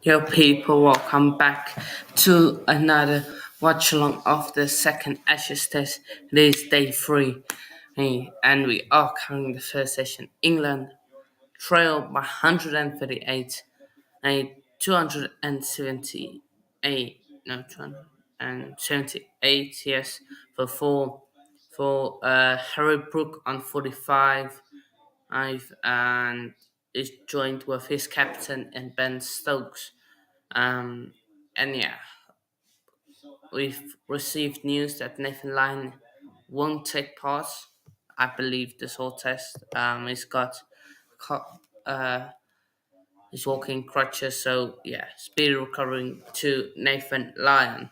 Yo, people, welcome back to another Watchalong of the second Ashes Test. It is day three, and we are covering the first session. England trail by 138, 278, no, 278, yes, for Harry Brook on 45, and is joined with his captain and Ben Stokes. Um, and yeah, we've received news that Nathan Lyon won't take part. I believe this whole test. He's got, uh, he's walking crutches. So yeah, speedy recovering to Nathan Lyon.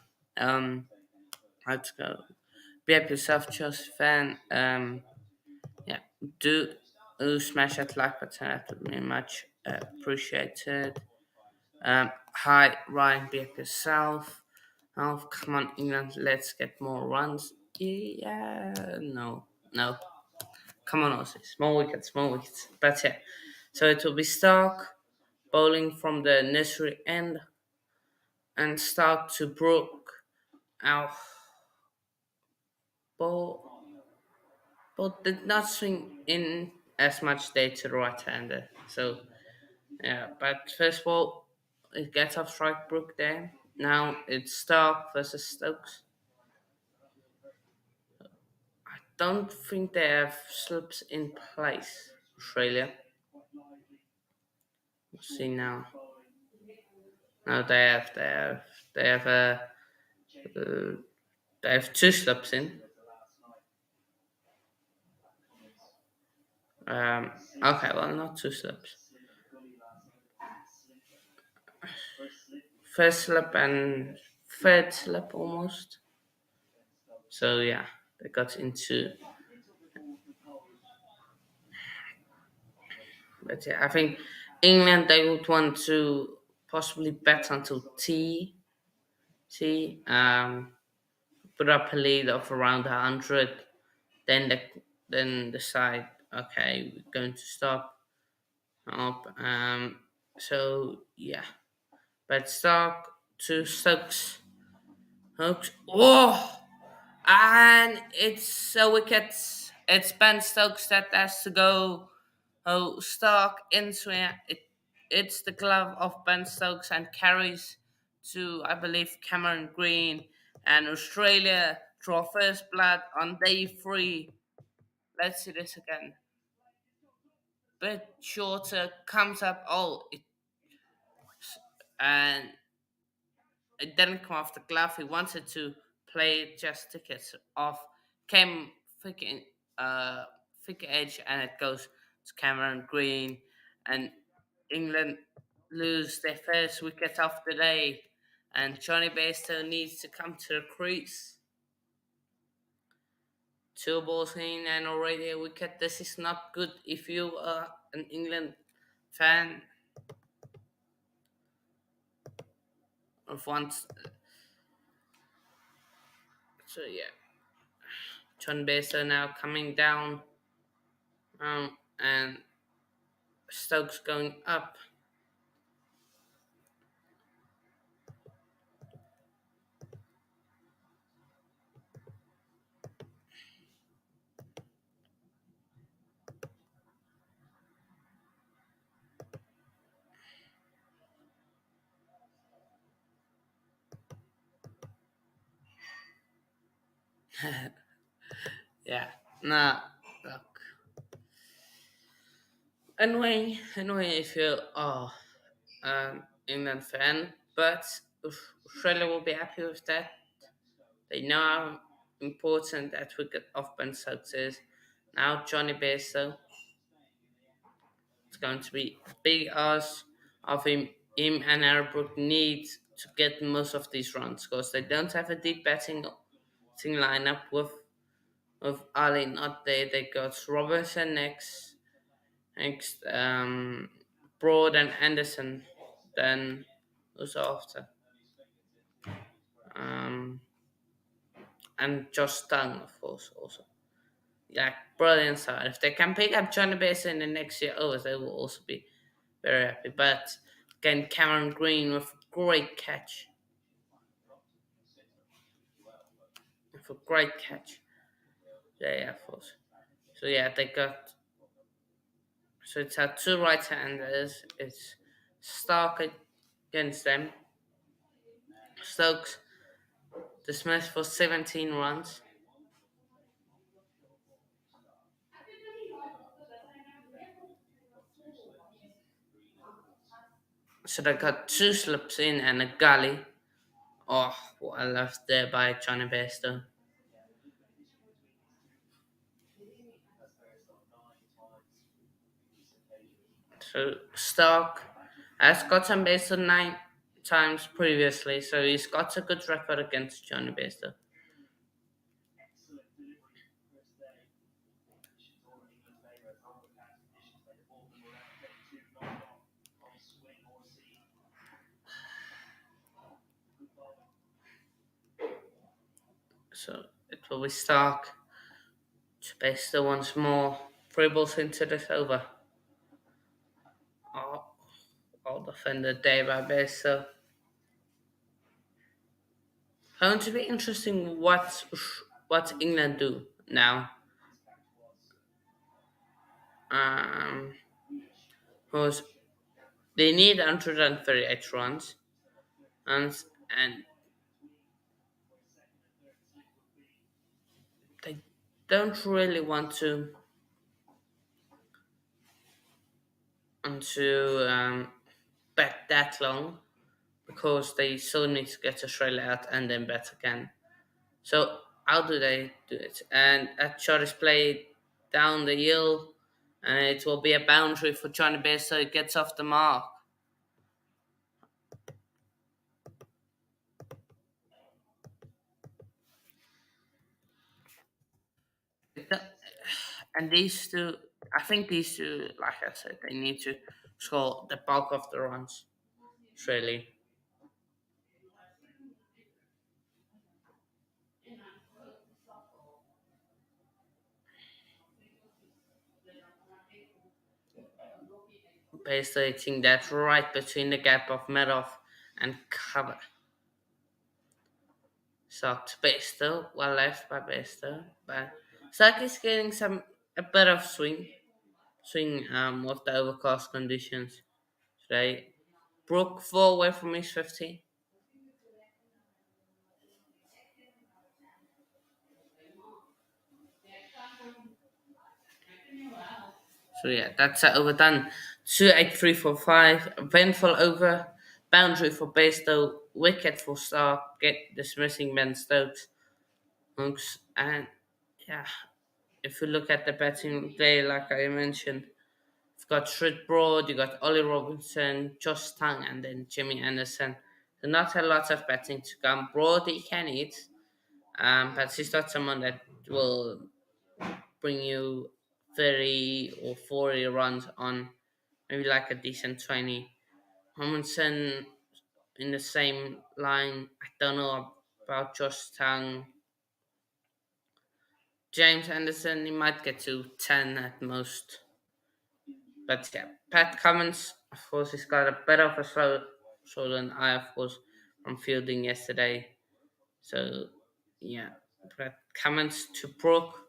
Let's go. Be up yourself, Chelsea fan. Yeah, do smash that like button. That would be much appreciated. Hi, Ryan, be up yourself. Oh, come on, England, let's get more runs. Yeah, no, no. Come on, Aussie. Small wickets, small wickets. But yeah, so it will be Stark bowling from the nursery end and Stark to Brook. Our ball did not swing in as much day to the right hander. So, yeah, but first of all, it gets off strike Brook there. Now it's Stark versus Stokes. Don't think they have slips in place, Australia. We'll see now. No, they have uh, they have two slips in. Okay, well, not two slips. First slip and third slip almost. So yeah, they got into. But yeah, I think England they would want to possibly bet until T. Put up a lead of around 100, then then decide, okay, we're going to stop up. So yeah, but Stark to Stokes, Hooks. Oh, and it's a wicket. It's Ben Stokes that has to go. Oh, Stark into it. It's the glove of Ben Stokes and carries to, I believe, Cameron Green, and Australia draw first blood on day three. Let's see this again. Bit shorter, comes up. And it didn't come off the glove. He wanted to play it just tickets off. Came thick in, uh, thick edge, and it goes to Cameron Green, and England lose their first wicket of the day, and Johnny Bairstow needs to come to the crease. Two balls in and already a wicket. This is not good if you are an England fan of once. So yeah, John Bairstow now coming down, and Stokes going up. Yeah, nah, look. Anyway, if you are England fan, but Australia will be happy with that. They know how important that wicket off Ben Stokes is. Now Johnny Bairstow, it's going to be big ask of him. Him and Arbrook need to get most of these runs because they don't have a deep batting lineup with Ali not there. They got Robertson next, Broad and Anderson. Then who's after? Um, and Josh Stung, of course, also. Yeah, brilliant side. If they can pick up Johnny Basin in the next year overs, they will also be very happy. But again, Cameron Green with a great catch. With a great catch. Yeah, yeah, of course. So yeah, they got. So it's had two right-handers. It's Stark against them. Stokes dismissed for 17 runs. So they got two slips in and a gully. Oh, what a left there by Johnny Bairstow. So Stark has gotten Bairstow 9 times previously, so he's got a good record against Johnny Bairstow. So it will be Stark to Bairstow once more. Three balls into this over. Oh, all defended day by Bairstow. Going to be interesting what England do now. Um, because they need 138 runs, and they don't really want to bet that long because they still need to get Australia out and then bet again. So how do they do it? And that shot is played down the hill, and it will be a boundary for Johnny Bear, so it gets off the mark. And these two, I think these two, like I said, they need to score the bulk of the runs. It's really basically that right between the gap of Meadow and cover. So to Basto, well left by Basto, but Saki is getting a bit of swing with the overcast conditions today. Brook 4 away from his 50. So yeah, that's overdone. 28345, eventful over, boundary for Basto, wicket for Stark, get dismissing Ben Stokes. Monks, and yeah, if you look at the batting play, like I mentioned, you've got Shred Broad, you got Ollie Robinson, Josh Tang, and then Jimmy Anderson. So not a lot of batting to come. Broad he can eat, but he's not someone that will bring you 30 or 40 runs on maybe like a decent 20. Robinson in the same line. I don't know about Josh Tang. James Anderson, he might get to 10 at most. But yeah, Pat Cummins, of course, he's got a bit of a slow than I, of course, from fielding yesterday. So, yeah, Pat Cummins to Brook.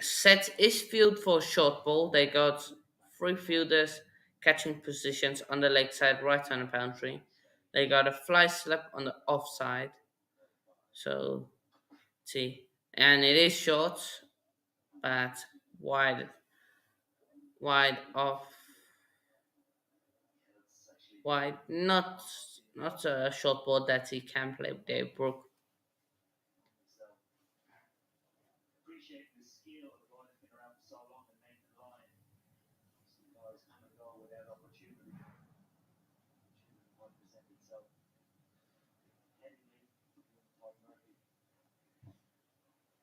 Set is field for a short ball. They got three fielders catching positions on the leg side, right on the boundary. They got a fly slip on the offside. So, see, and it is short, but wide, wide off wide, not a short ball that he can play with Dave Brook.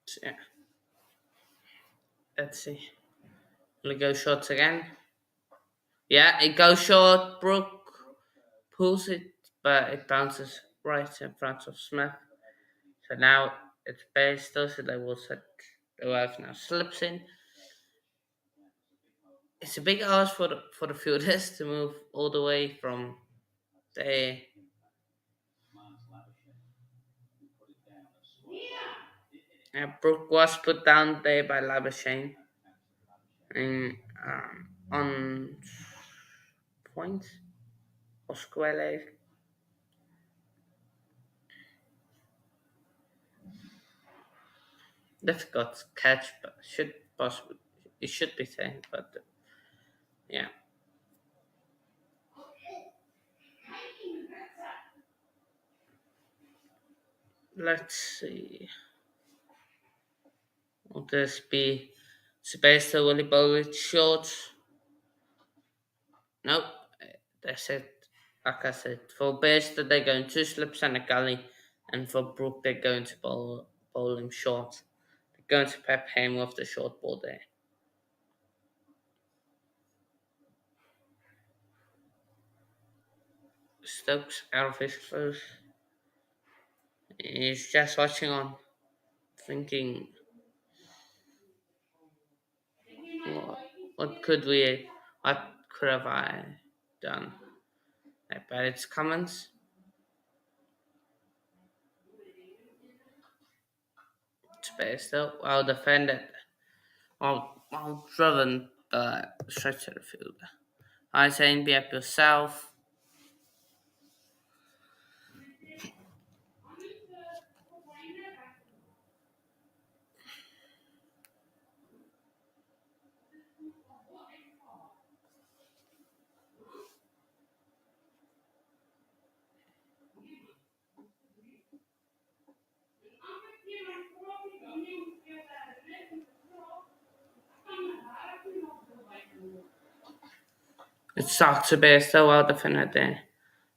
So, yeah, let's see. Will it go short again? Yeah, it goes short. Brook pulls it, but it bounces right in front of Smith. So now it's base. Those they will set the wife now slips in. it's a big ask for the fielders to move all the way from the. Brook was put down there by Labuschagne in on point or square leg. Difficult to catch, but should possibly it should be safe. But yeah, let's see. Will this be supposed to volleyball with shorts? Nope. That's it. Like I said, for Besta they're going two slips and a gully, and for Brook they're going to bowl him short. They're going to pep him with the short ball there. Stokes out of his clothes. He's just watching on, thinking, what, what could we, what could have I done? I bet it's Cummins. Space though, well defended, well driven, but straight to the field. I saying be up yourself. It sucked to be so well defended there.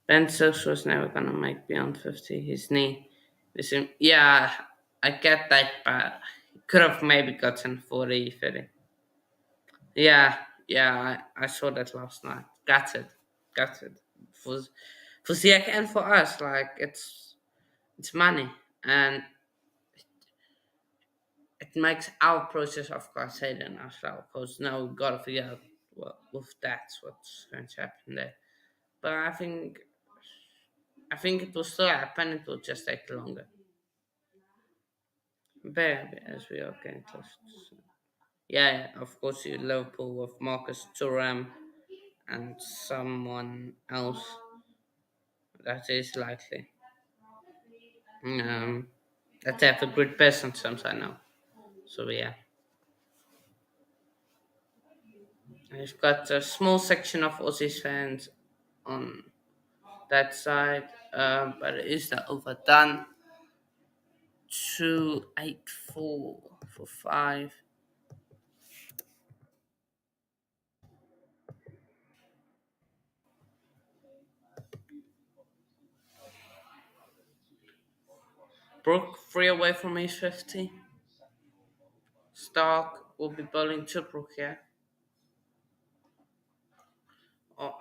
Ben Stokes was never gonna make beyond 50. His knee. Yeah, I get that, but he could have maybe gotten 40, 50. Yeah, yeah, I saw that last night. Gutted. For for Ziyech and for us, like it's money, and it makes our process of course harder as well. Because now we gotta figure out what with that's what's going to happen there. But I think it will still happen. It will just take longer. Baby, as we are getting close. Yeah, yeah, of course, you Liverpool with Marcus Thuram and someone else that is likely. Um, that have a great person, sometimes I know. So yeah, I've got a small section of Aussies fans on that side, but it is the overdone 284 for 5. Brook 3 away from his 50. Stark will be bowling to Brook here. Oh,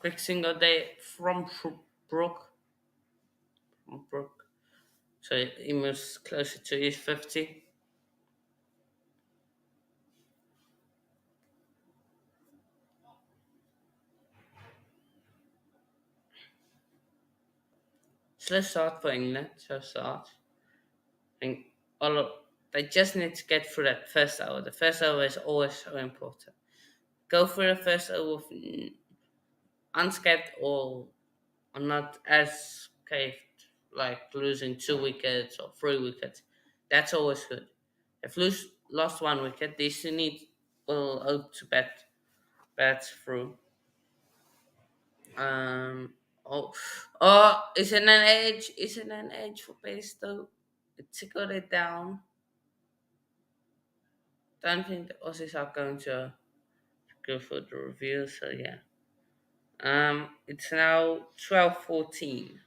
quick single day from Brook. From Brook. So he moves closer to his 50. Slow start for England. Slow start. I think all of, they just need to get through that first hour. The first hour is always so important. Go for the first hour with unscathed or not as caved, like losing 2 wickets or 3 wickets. That's always good. If lost 1 wicket, they still need will hope to bat through. Um, Oh, isn't an edge for pesto. To got it down. Don't think the Aussies are going to go for the review. So yeah. It's now 12:14.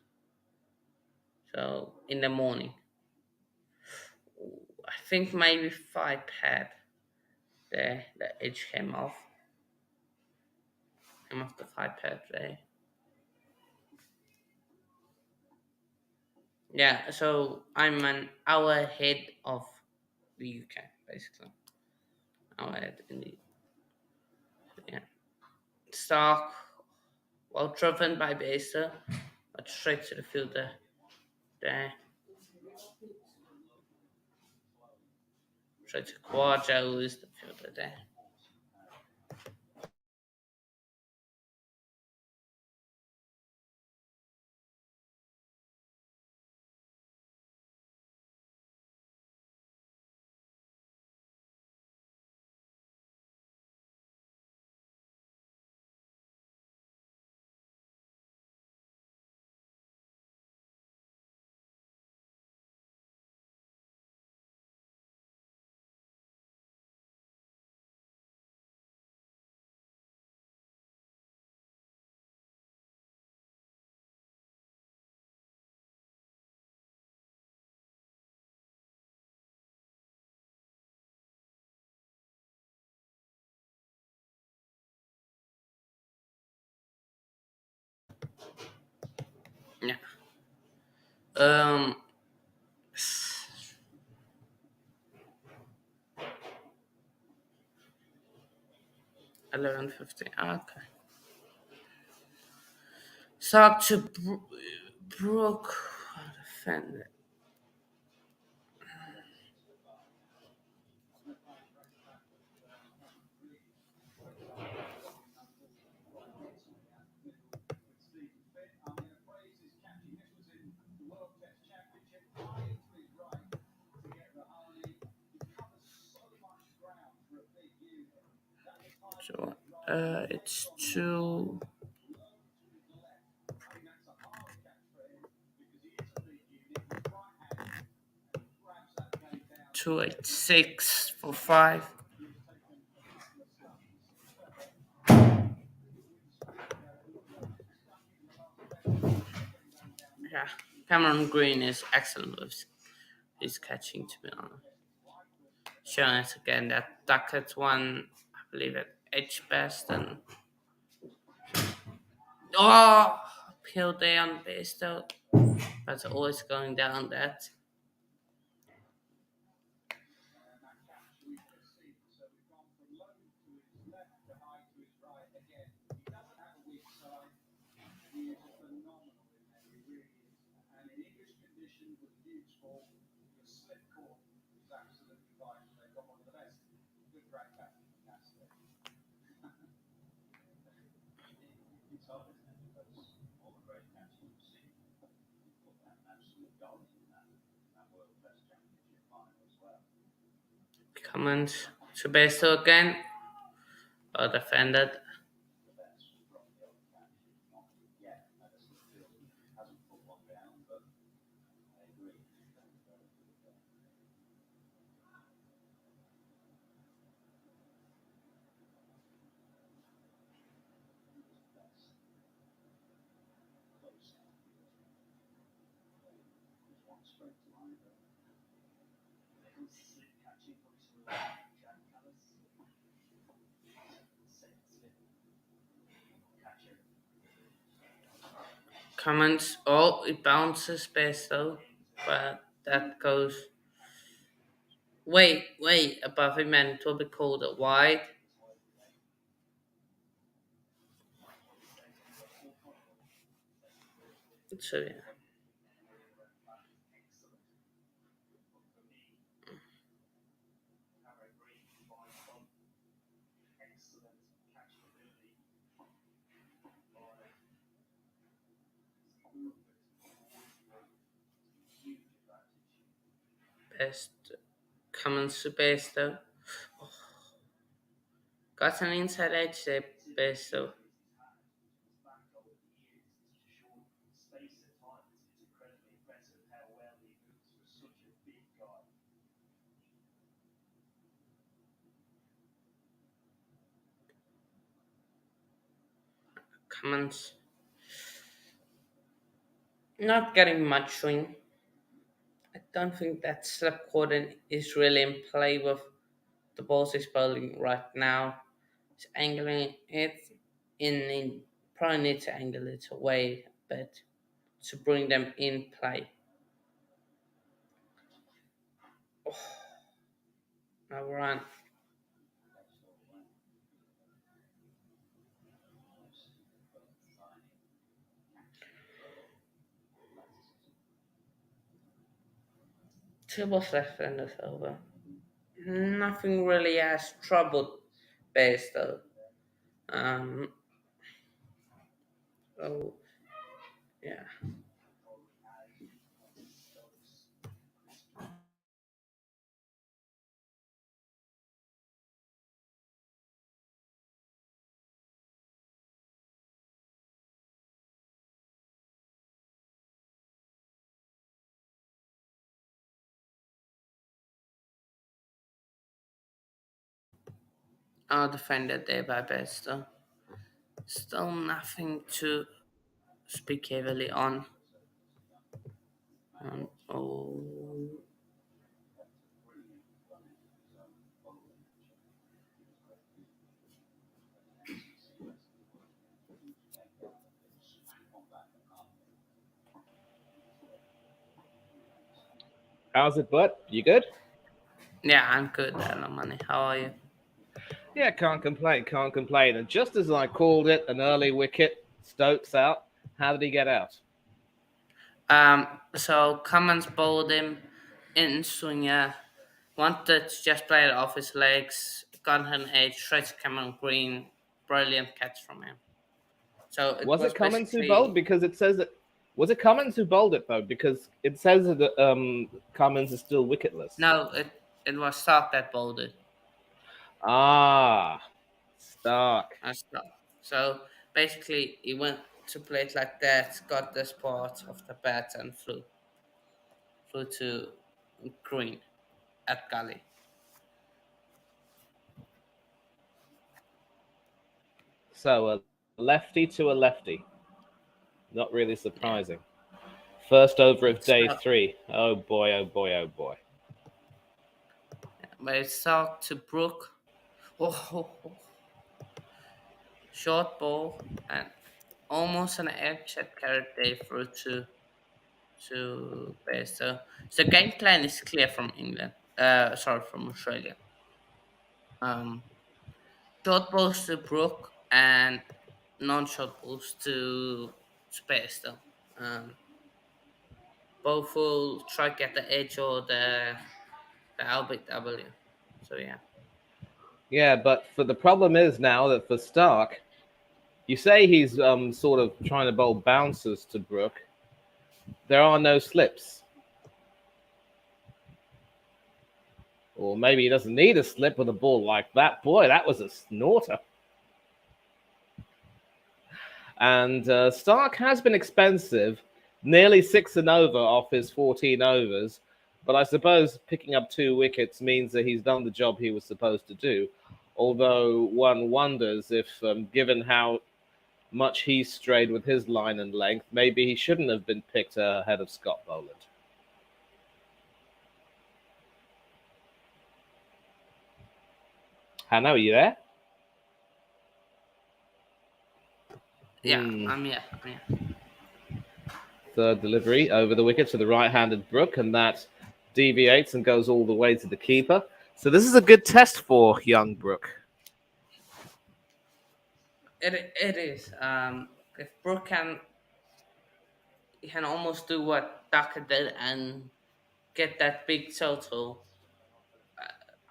So in the morning. I think maybe 5 pad there. The edge came off. Came off the 5 pad there. Yeah. So I'm an hour ahead of the UK basically. Hour ahead in the yeah. Stark, well driven by Baser, but straight to the fielder there. Straight to khwaja, who is the fielder there. Yeah. Um, 11:50. Okay. Talk to Brooke. Defender. So, it's 286 for 5. Yeah. Cameron Green is excellent with his catching, to be honest. Showing us again that Duckett one, I believe at edge best and oh, uphill day on base though, but always going down that. Comments to base though again, or defended. Comments. Oh, it bounces base though, but that goes way above him, and it will be called a wide. So yeah. Best comments to base though. Got an inside edge there, base though. Hammond's not getting much swing. I don't think that slip cordon is really in play with the balls he's bowling right now. He's angling it in probably need to angle it away a bit to bring them in play. Now run. Two balls left in this over. Nothing really has troubled base though. Um, oh yeah. Defended there by best though. Still nothing to speak heavily on. Oh, How's it, bud? You good? yeah, I'm good, Hello, money. How are you? Yeah, can't complain, can't complain. And just as I called it, an early wicket, Stokes out. How did he get out? So Cummins bowled him in swinger, wanted to just play it off his legs, got an edge, straight to Cameron Green, brilliant catch from him. So it Was was it Cummins who bowled? basically Because it says that. Was it Cummins who bowled it though? Because it says that Cummins is still wicketless. no, it was Stark that bowled it. Ah, Stark. Stark. So basically, he went to play it like that, got the spot of the bat and flew to Green at Gully. So a lefty to a lefty. Not really Yeah. surprising. First over of day So, three. Oh boy, oh boy, oh boy. but it's Stark to Brook. Oh, short ball and almost an edge that carried they through to base. So game plan is clear from England. Sorry, from Australia. Um, short balls to Brook and non-short balls to base though. Um, both will try to get the edge or the LBW. So yeah, Yeah, but for the problem is now that for Stark, you say he's sort of trying to bowl bouncers to Brook. There are no slips. Or maybe he doesn't need a slip with a ball like that. Boy, that was a snorter. And Stark has been expensive, nearly six and over off his 14 overs. But I suppose picking up two wickets means that he's done the job he was supposed to do. Although one wonders if, given how much he strayed with his line and length, maybe he shouldn't have been picked ahead of Scott Boland. Hannah, are you there? yeah, Hmm. I'm here. Third delivery over the wicket to the right-handed Brook, and that deviates and goes all the way to the keeper. So this is a good test for young Brook. It is. If Brook can almost do what Duckett did and get that big total,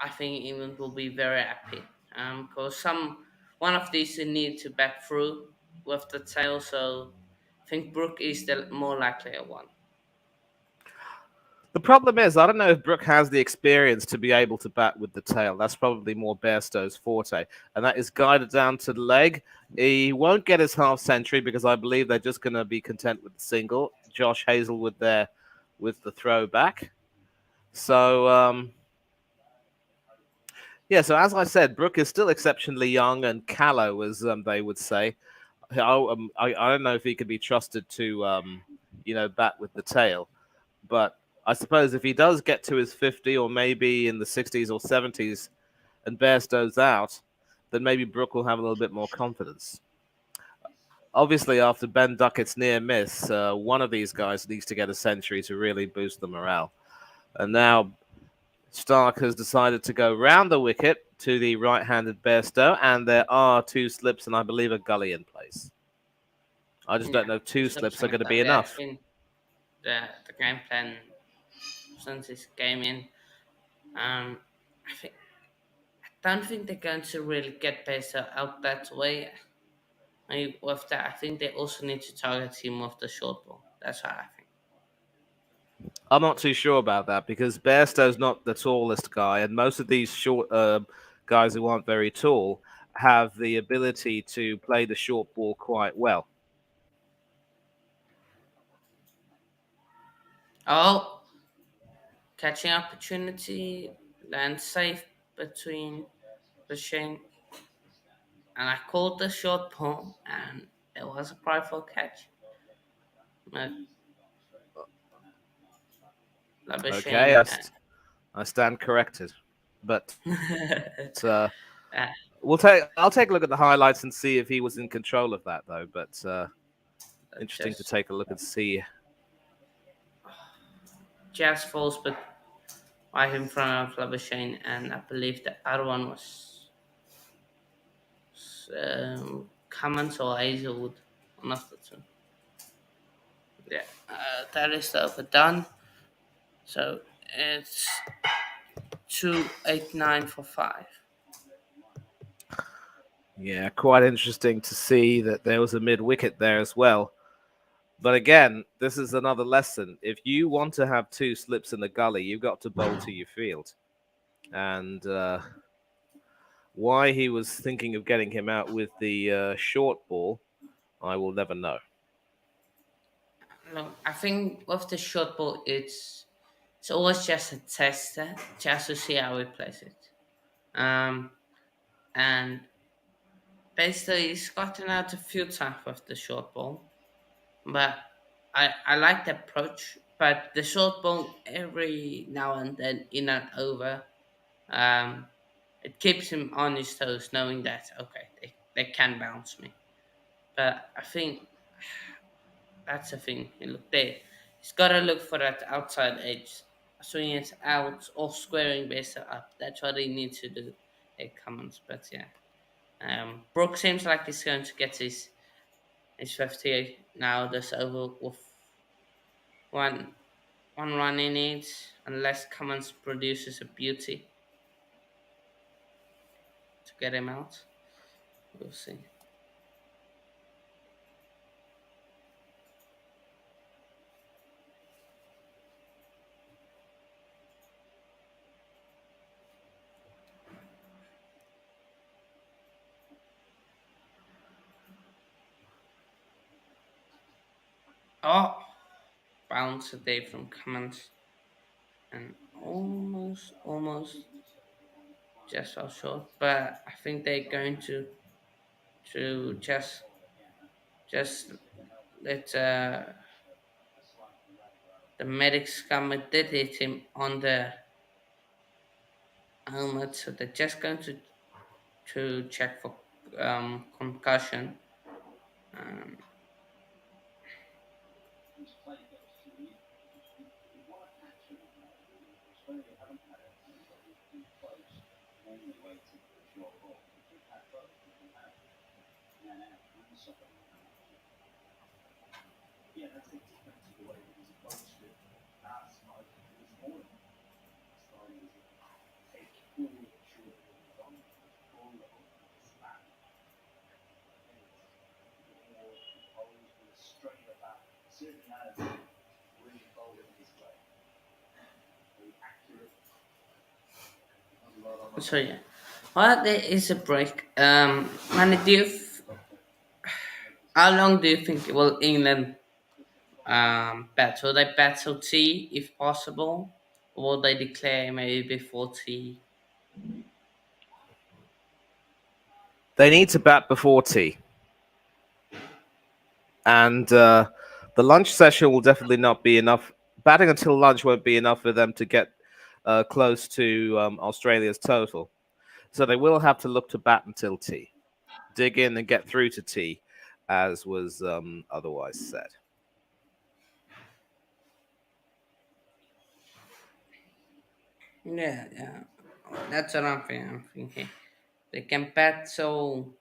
I think England will be very happy. Because one of these they need to back through with the tail, so I think Brook is the more likely one. The problem is, I don't know if Brook has the experience to be able to bat with the tail. That's probably more Bairstow's forte, and that is guided down to the leg. He won't get his half century because I believe they're just going to be content with the single. Josh Hazelwood there with the throwback. So yeah, so as I said, Brook is still exceptionally young and callow, as they would say. I don't know if he could be trusted to, bat with the tail. But I suppose if he does get to his 50 or maybe in the 60s or 70s and Bairstow's out, then maybe Brook will have a little bit more confidence. Obviously, after Ben Duckett's near miss, one of these guys needs to get a century to really boost the morale. And now Stark has decided to go round the wicket to the right-handed Bairstow, and there are two slips and I believe a gully in place. I just Yeah, don't know if two two slips slips are and a going to be goal. Yeah, I enough. think the game plan since this came in, I think I don't think they're going to really get Pesa out that way. With that, I think they also need to target him with the short ball. That's what I think. I'm not too sure about that because Bairstow's not the tallest guy, and most of these short guys who aren't very tall have the ability to play the short ball quite well. Oh, catching opportunity, land safe between Bashane, and I called the short ball, and it was a prideful catch. But Okay, Labashane, I stand corrected, but uh, uh, I'll take a look at the highlights and see if he was in control of that though. But interesting to just take a look and see. just falls, but right in front of Labashane, and I believe the other one was Cummins or Hazelwood, one of the two. Yeah, that is overdone. So it's 289 for 5. Yeah, quite interesting to see that there was a mid wicket there as well. But again, this is another lesson. If you want to have two slips in the gully, you've got to bowl to your field. And why he was thinking of getting him out with the short ball, I will never know. Look, I think with the short ball, it's always just a tester, just to see how he plays it. Um, and basically, he's gotten out a few times with the short ball, but I like the approach. But the short ball, every now and then, in and over, um, it keeps him on his toes, knowing that okay, they can bounce me. But I think that's the thing. You look there. He's got to look for that outside edge, swinging it out or squaring base up. That's what he needs to do. It comes, but yeah. Brooke seems like he's going to get his 50 now. This over with one one run in it, unless Cummins produces a beauty to get him out. We'll see. Oh, bounce a day from Cummins and almost just fell short. But I think they're going to just let the medics come and did hit him on the helmet, so they're just going to check for concussion. Um, so yeah, well, there is a break. And how long do you think will England bat? Will they bat till tea if possible, or will they declare maybe before tea? They need to bat before tea. and the lunch session will definitely not be enough. Batting until lunch won't be enough for them to get close to Australia's total. So they will have to look to bat until tea, dig in and get through to tea, as was otherwise said. Yeah, yeah. That's what I'm thinking. They can bet till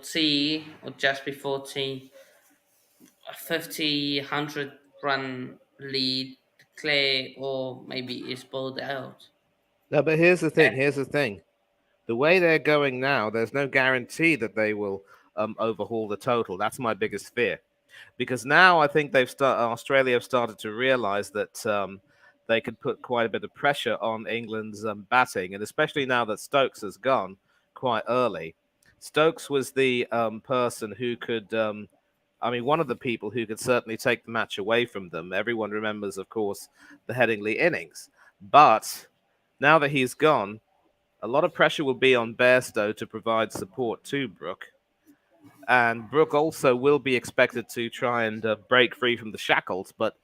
tea or just before tea, a 100 run lead clear or maybe is bowled out. No, but here's the thing. That Here's the thing. The way they're going now, there's no guarantee that they will overhaul the total. That's my biggest fear, because now I think Australia have started to realise that they could put quite a bit of pressure on England's batting, and especially now that Stokes has gone quite early. Stokes was the person who could. I mean, one of the people who could certainly take the match away from them. Everyone remembers, of course, the Headingley innings. But now that he's gone, a lot of pressure will be on Bairstow to provide support to Brooke. And Brooke also will be expected to try and break free from the shackles, but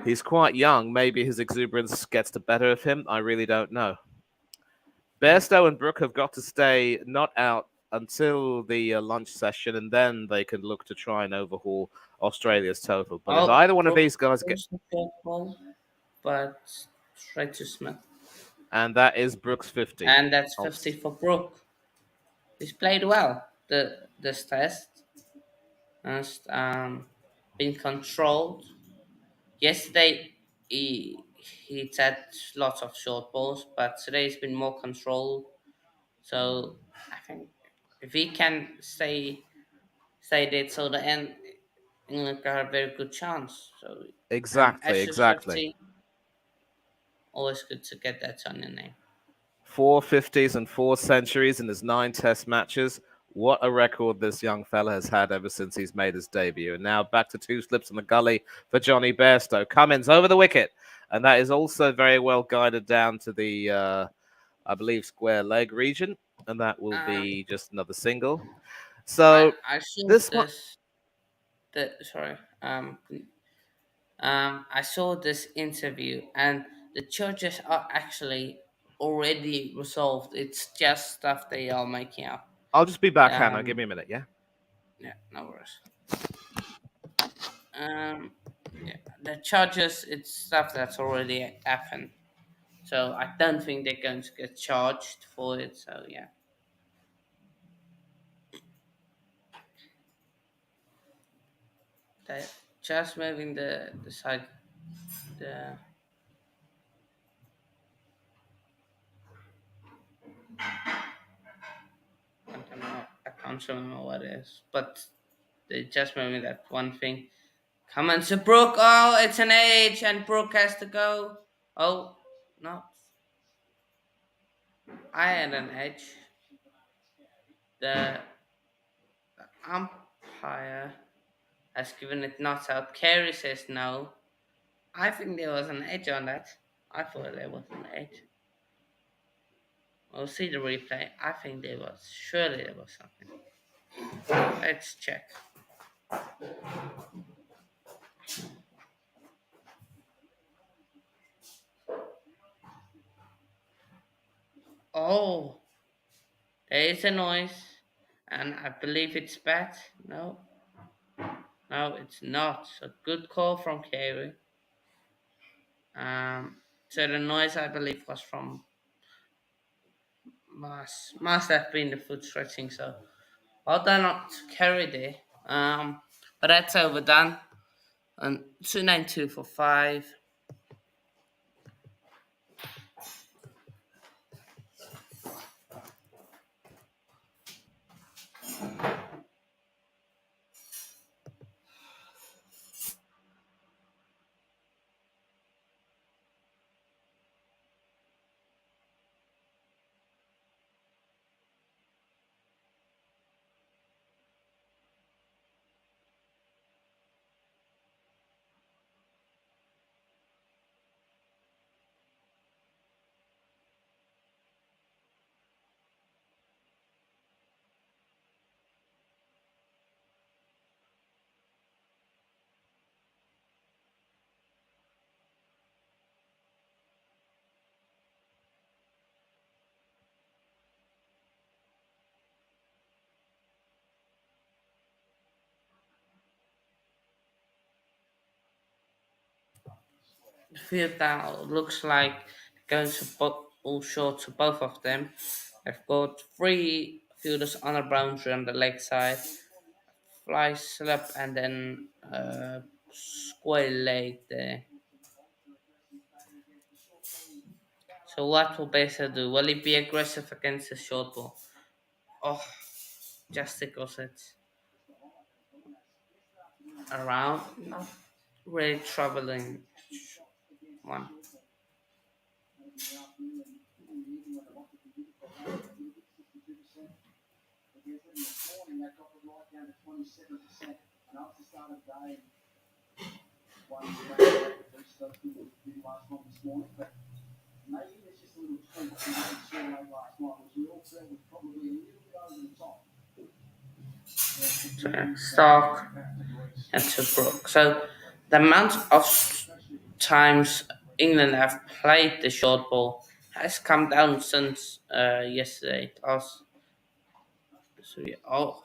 he's quite young. Maybe his exuberance gets the better of him. I really don't know. yeah. Bairstow and Brooke have got to stay not out until the lunch session, and then they can look to try and overhaul Australia's total. But if Oh, either one of Brooke these guys get, was the third ball, but straight to Smith, and that is Brooks 50. and that's Oh, 50 for Brooke. He's played well this test, and been controlled. Yesterday he had lots of short balls, but today's been more controlled. So I think if he can stay there till the end, England got a very good chance. So and exactly, Ashes exactly. 50, always good to get that on your name. Four fifties and four centuries in his nine test matches. What a record this young fella has had ever since he's made his debut. And now back to two slips in the gully for Johnny Bairstow. Cummins over the wicket. And that is also very well guided down to the, I believe, square leg region. And that will Um, be just another single. I So I saw this one, this. The sorry. I saw this interview, and the charges are actually already resolved. It's just stuff they are making up. I'll just be back, Hannah. Give Um, me a minute, yeah? yeah, no worries. Um, yeah, the charges, it's stuff that's already happened. So I don't think they're going to get charged for it. So yeah, they just moving the side. The I don't know. I can't remember what it is, but they just moving that one thing. Come on, so Brooke. Oh, it's an age, and Brooke has to go. Oh, no, I had an edge. The umpire has given it not out. Carey says no. I think there was an edge on that. I thought there was an edge. We'll see the replay. I think there was. Surely there was something. Let's check. Oh, there is a noise, and I believe it's bad. No, no, it's not. So good call from Carey. So the noise I believe was from must have been the foot stretching. So well done not to carry there. But that's overdone. And 292 for five. The field now looks like going to all short to both of them. I've got three fielders on a boundary on the leg side, fly slip, and then square leg there. So what will Besa do? Will he be aggressive against the short ball? Oh, just tickles it around. Not really troubling one. So, Stark and to Brook. So the amount of times England have played the short ball has come down since yesterday. Last, so yeah, oh,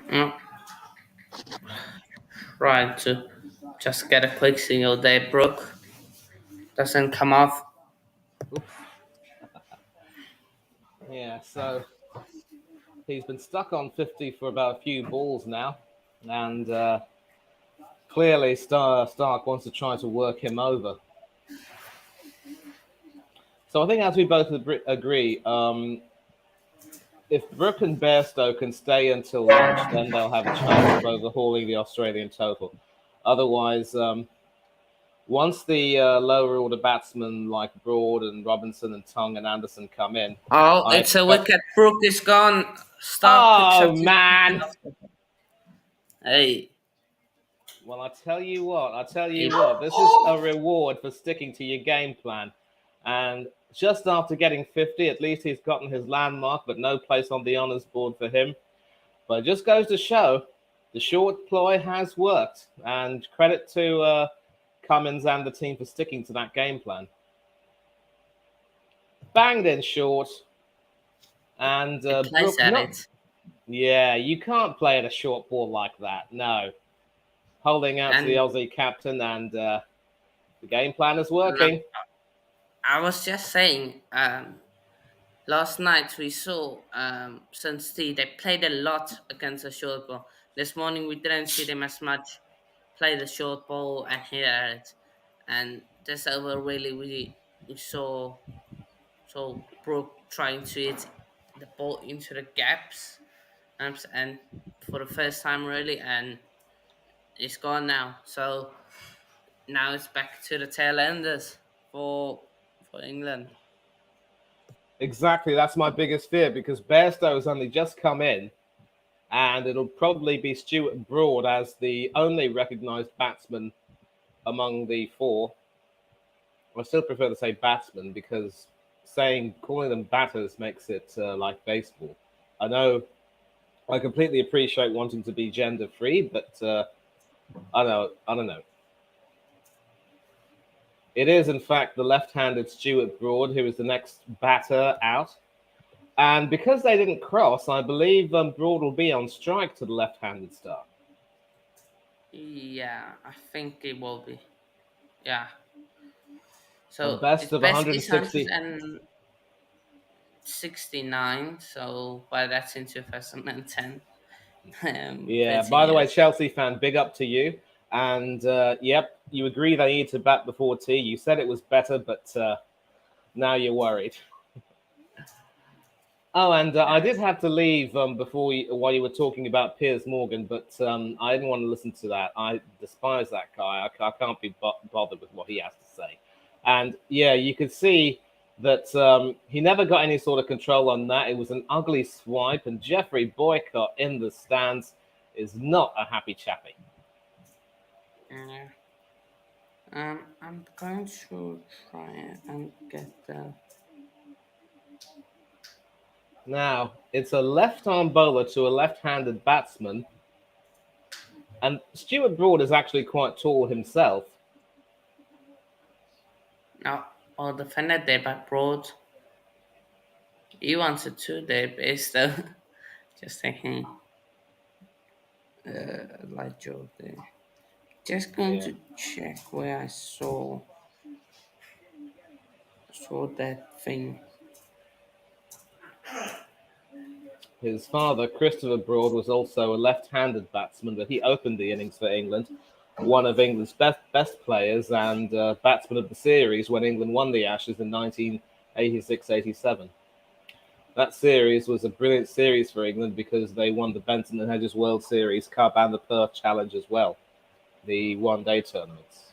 mm, right to just get a quick single there. Brook doesn't come off. Oops. Yeah, so he's been stuck on 50 for about a few balls now, and clearly Stark wants to try to work him over. So I think, as we both agree, if Brook and Bairstow can stay until lunch, then they'll have a chance of overhauling the Australian total. Otherwise, once the lower order batsmen like Broad and Robinson and Tongue and Anderson come in, Oh, I it's a expect. wicket. Brook is gone. Stark picks up Oh his wicket man! off the ball. Hey, Well, I tell you what, this is a oh, reward for sticking to your game plan. And just after getting 50, at least he's gotten his landmark, but no place on the honours board for him. But it just goes to show the short ploy has worked. And credit to Cummins and the team for sticking to that game plan. Banged in short, and he plays Brook at not. it, Yeah, you can't play at a short ball like that. No. Holding out to the and Aussie captain, and the game plan is look, working. I was just saying. Last night we saw since they played a lot against the short ball. This morning we didn't see them as much play the short ball and hit at it. And this over really we saw Brooke trying to hit the ball into the gaps and for the first time really and it's gone now. So now it's back to the tail enders for England. Exactly, that's my biggest fear because Bairstow has only just come in, and it'll probably be Stuart Broad as the only recognised batsman among the four. I still prefer to say batsman because calling them batters makes it like baseball. I know I completely appreciate wanting to be gender free, but I don't know. It is in fact the left-handed Stuart Broad who is the next batter out. And because they didn't cross, I believe Broad will be on strike to the left-handed star. Yeah, I think it will be. Yeah. And So best its of best is 160. 169. So by that's in 2010. Yeah, 13 by the way, years. Chelsea fan, big up to you. And yep, you agree they need to bat before tea. You said it was better, but now you're worried. Oh, and I did Yes. have to leave while you were talking about Piers Morgan, but I didn't want to listen to that. I despise that guy. I can't be bothered with what he has to say. And yeah, you could see that he never got any sort of control on that. It was an ugly swipe, and Jeffrey Boycott in the stands is not a happy chappy. Yeah. I'm going to try and get the. Now, it's a left-arm bowler to a left-handed batsman, and Stuart Broad is actually quite tall himself. Now, or defender there by Broad. He wanted to there based just thinking like joke there. Just going Yeah. to check where I saw that thing. His father, Christopher Broad, was also a left-handed batsman, but he opened the innings for England, one of England's best players and batsman of the series when England won the Ashes in 1986-87. That series was a brilliant series for England because they won the Benton and Hedges World Series Cup and the Perth Challenge as well, the one-day tournaments.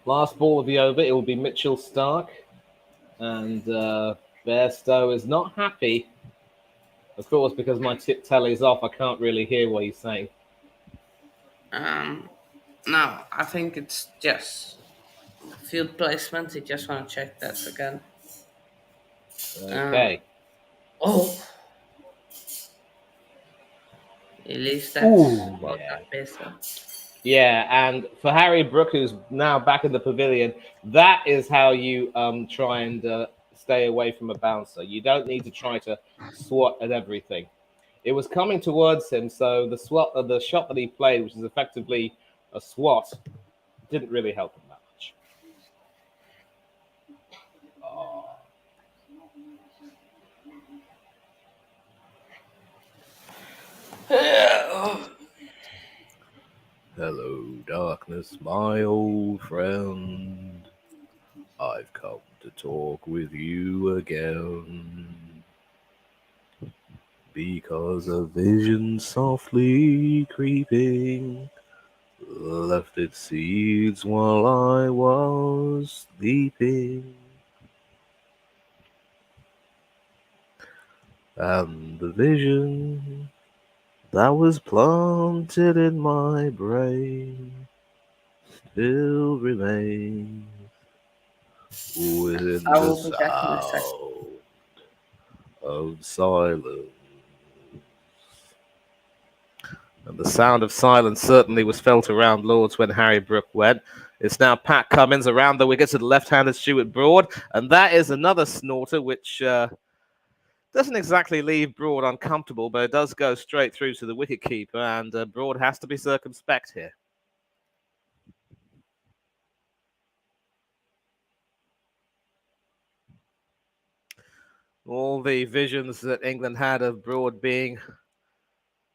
Last ball of the over, it will be Mitchell Starc, and Bairstow is not happy. Of course, because my tip telly's off, I can't really hear what he's saying. Um, no, I think it's just field placement. I just want to check that again. Um, Okay. oh, at least that's Ooh, not yeah. that better. Yeah, and for Harry Brook, who's now back in the pavilion, that is how you try and stay away from a bouncer. You don't need to try to swat at everything. It was coming towards him, so the shot that he played, which is effectively a swat, didn't really help him that much. Oh. Hello, darkness, my old friend. I've come to talk with you again. Because a vision softly creeping left its seeds while I was sleeping. And the vision that was planted in my brain still remains within I the will be back in a sec. sound of silence. And the sound of silence certainly was felt around Lords when Harry Brook went. It's now Pat Cummins around the wicket to the left-handed Stuart Broad, and that is another snorter which doesn't exactly leave Broad uncomfortable, but it does go straight through to the wicket-keeper, and Broad has to be circumspect here. All the visions that England had of Broad being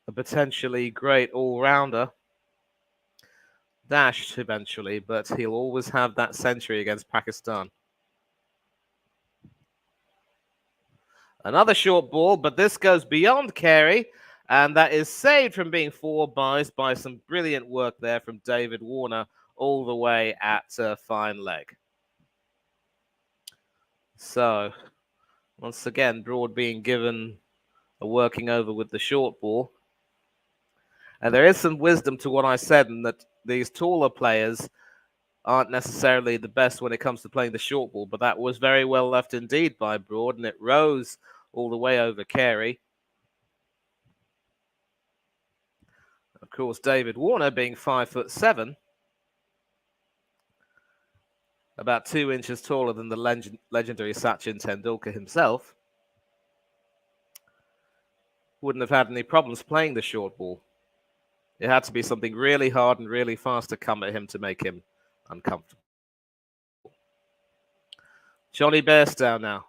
a potentially great all-rounder dashed eventually, but he'll always have that century against Pakistan. Another short ball, but this goes beyond Carey, and that is saved from being four byes by some brilliant work there from David Warner all the way at fine leg. So, once again, Broad being given a working over with the short ball. And there is some wisdom to what I said, in that these taller players aren't necessarily the best when it comes to playing the short ball, but that was very well left indeed by Broad, and it rose all the way over Carey. Of course, David Warner being 5'7", about 2 inches taller than the legendary Sachin Tendulkar himself, wouldn't have had any problems playing the short ball. It had to be something really hard and really fast to come at him to make him uncomfortable. Johnny Bairstow now,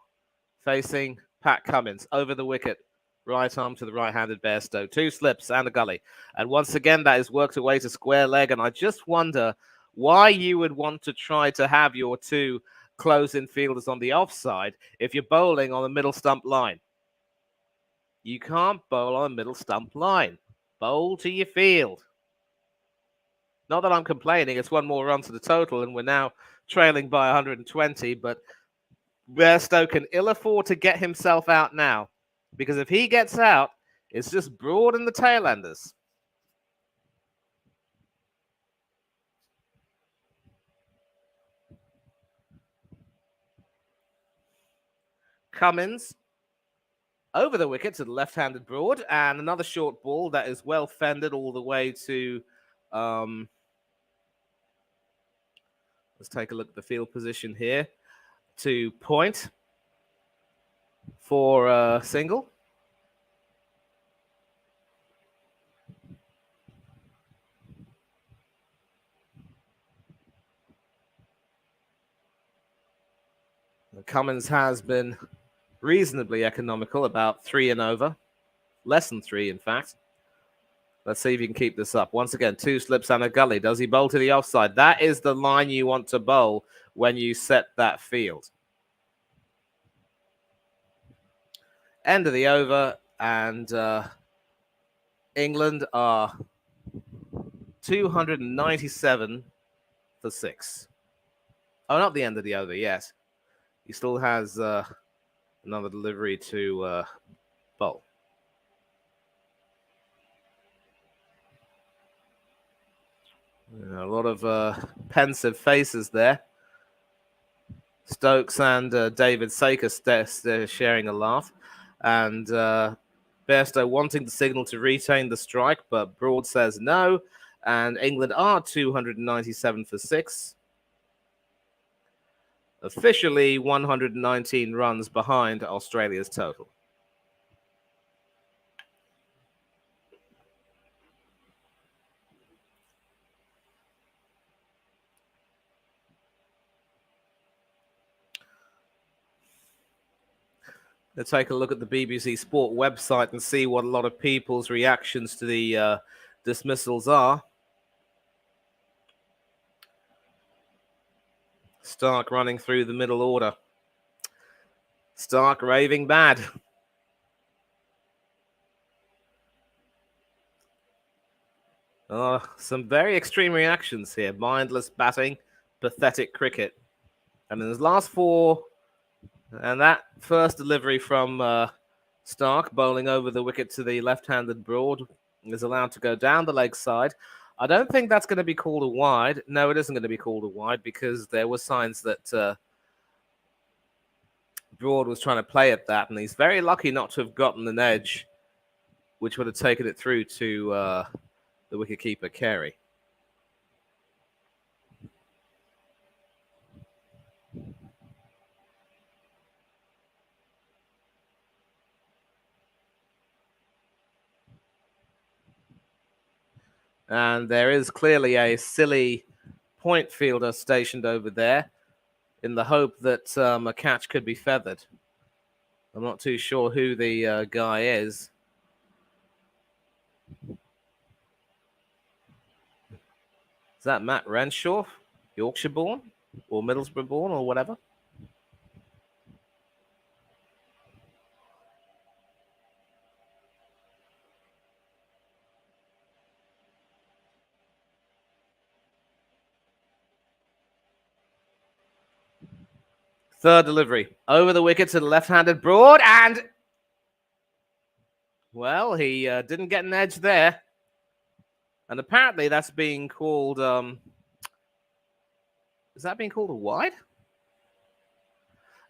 facing Pat Cummins over the wicket. Right arm to the right-handed Bairstow. 2 slips and a gully. And once again, that is worked away to square leg. And I just wonder why you would want to try to have your 2 close-in fielders on the offside if you're bowling on the middle stump line. You can't bowl on a middle stump line. Bowl to your field. Not that I'm complaining, it's one more run to the total, and we're now trailing by 120, but Bairstow can ill afford to get himself out now, because if he gets out, it's just Broad and the tailenders. Cummins over the wicket to the left-handed Broad, and another short ball that is well fended all the way to... let's take a look at the field position here. To point for a single. Cummins has been reasonably economical, about 3 and over. Less than 3, in fact. Let's see if you can keep this up. Once again, 2 slips and a gully. Does he bowl to the offside? That is the line you want to bowl when you set that field. End of the over, and England are 297 for 6. Oh, not the end of the over, yes. He still has another delivery to bowl. A lot of pensive faces there. Stokes and David Saker sharing a laugh. And Bairstow wanting the signal to retain the strike, but Broad says no. And England are 297 for 6. Officially 119 runs behind Australia's total. Let's take a look at the BBC Sport website and see what a lot of people's reactions to the dismissals are. Stark running through the middle order. Stark raving bad. Some very extreme reactions here. Mindless batting, pathetic cricket. And in his last 4, and that first delivery from Stark, bowling over the wicket to the left-handed Broad, is allowed to go down the leg side. I don't think that's going to be called a wide. No, it isn't going to be called a wide, because there were signs that Broad was trying to play at that, and he's very lucky not to have gotten an edge, which would have taken it through to the wicketkeeper, Carey. And there is clearly a silly point fielder stationed over there in the hope that a catch could be feathered. I'm not too sure who the guy is. Is that Matt Renshaw, Yorkshire born, or Middlesbrough born, or whatever? Third delivery. Over the wicket to the left-handed Broad, and... well, he didn't get an edge there. And apparently that's being called... is that being called a wide?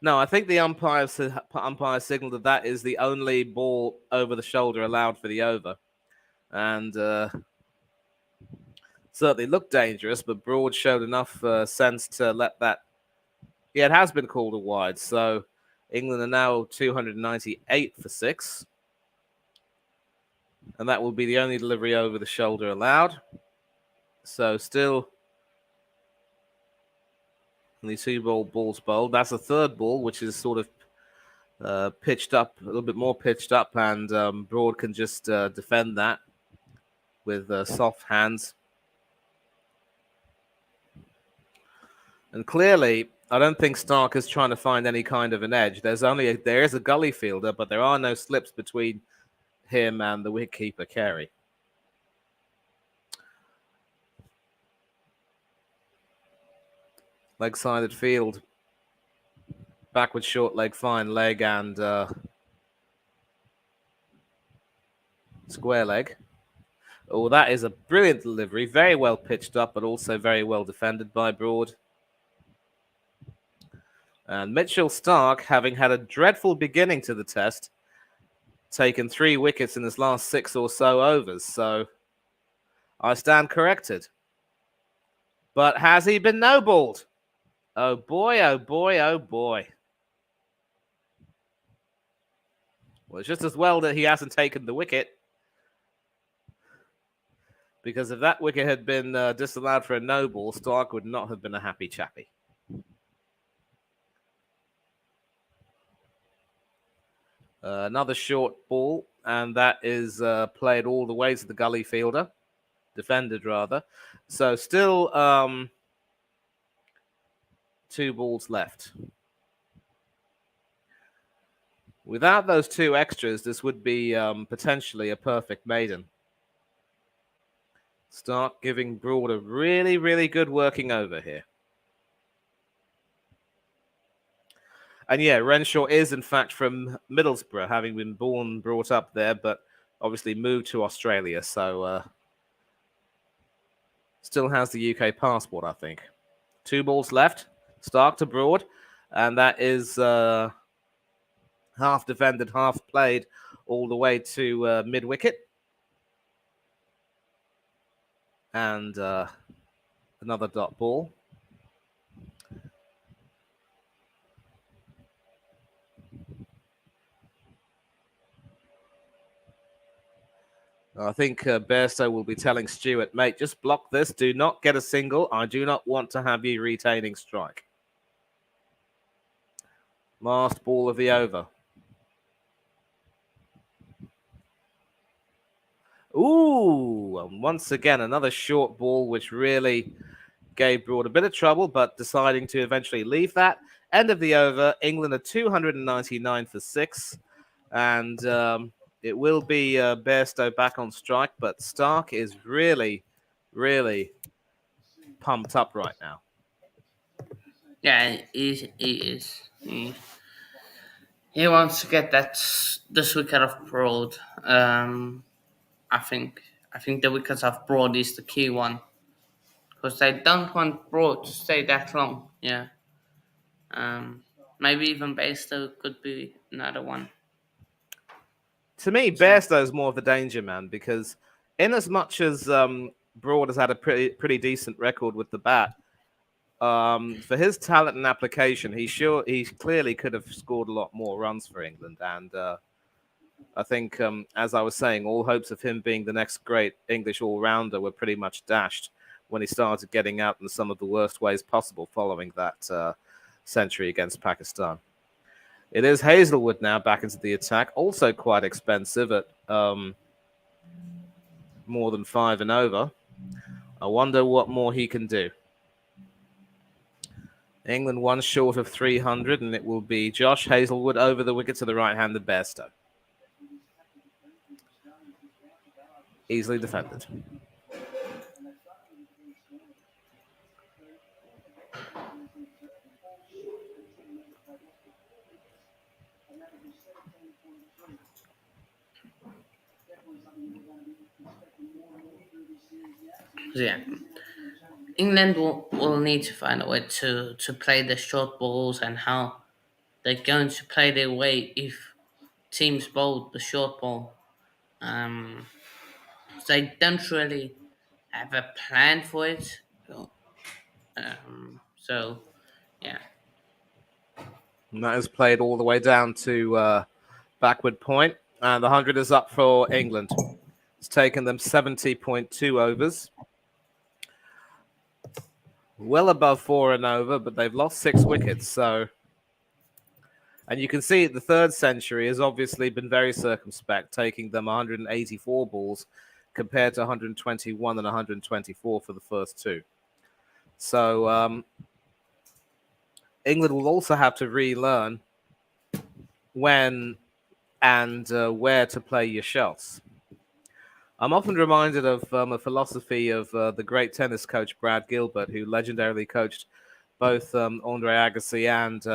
No, I think the umpire signaled that is the only ball over the shoulder allowed for the over. And certainly looked dangerous, but Broad showed enough sense to let that... yeah, it has been called a wide. So England are now 298 for 6. And that will be the only delivery over the shoulder allowed. So still only 2 balls bowled. That's a third ball, which is sort of pitched up, a little bit more pitched up, and Broad can just defend that with soft hands. And clearly, I don't think Stark is trying to find any kind of an edge. There is a gully fielder, but there are no slips between him and the wicketkeeper, Carey. leg-sided field. Backward short leg, fine leg, and square leg. Oh, that is a brilliant delivery. Very well pitched up, but also very well defended by Broad. And Mitchell Starc, having had a dreadful beginning to the test, taken 3 wickets in his last 6 or so overs. So I stand corrected. But has he been no-balled? Oh boy, oh boy, oh boy. Well, it's just as well that he hasn't taken the wicket. Because if that wicket had been disallowed for a no-ball, Starc would not have been a happy chappy. Another short ball, and that is played all the way to the gully fielder. Defended, rather. So still 2 balls left. Without those 2 extras, this would be potentially a perfect maiden. Starc giving Broad a really, really good working over here. And yeah, Renshaw is in fact from Middlesbrough, having been born, brought up there, but obviously moved to Australia. So still has the UK passport, I think. 2 balls left. Starc to Broad. And that is half defended, half played all the way to mid-wicket. And another dot ball. I think Bairstow will be telling Stewart, mate, just block this. Do not get a single. I do not want to have you retaining strike. Last ball of the over. Ooh, and once again, another short ball, which really gave Broad a bit of trouble, but deciding to eventually leave that. End of the over. England are 299 for 6. And it will be Bairstow back on strike, but Starc is really, really pumped up right now. Yeah, he is. He wants to get this wicket off Broad. I think the wickets off Broad is the key one, because they don't want Broad to stay that long. Yeah. Maybe even Bairstow could be another one. To me, Bairstow is more of the danger man, because in as much as Broad has had a pretty decent record with the bat, for his talent and application, he clearly could have scored a lot more runs for England. And I think, as I was saying, all hopes of him being the next great English all-rounder were pretty much dashed when he started getting out in some of the worst ways possible following that century against Pakistan. It is Hazelwood now back into the attack, also quite expensive at more than 5 and over. I wonder what more he can do. England 1 short of 300, and it will be Josh Hazelwood over the wicket to the right-handed Bairstow. Easily defended. Yeah. England will need to find a way to play the short balls, and how they're going to play their way if teams bowl the short ball. They don't really have a plan for it. So, yeah. And that is played all the way down to backward point. And the 100 is up for England. It's taken them 70.2 overs. Well above 4 and over, but they've lost 6 wickets. So, and you can see the third century has obviously been very circumspect, taking them 184 balls compared to 121 and 124 for the first 2. So England will also have to relearn when and where to play your shots. I'm often reminded of a philosophy of the great tennis coach Brad Gilbert, who legendarily coached both Andre Agassi and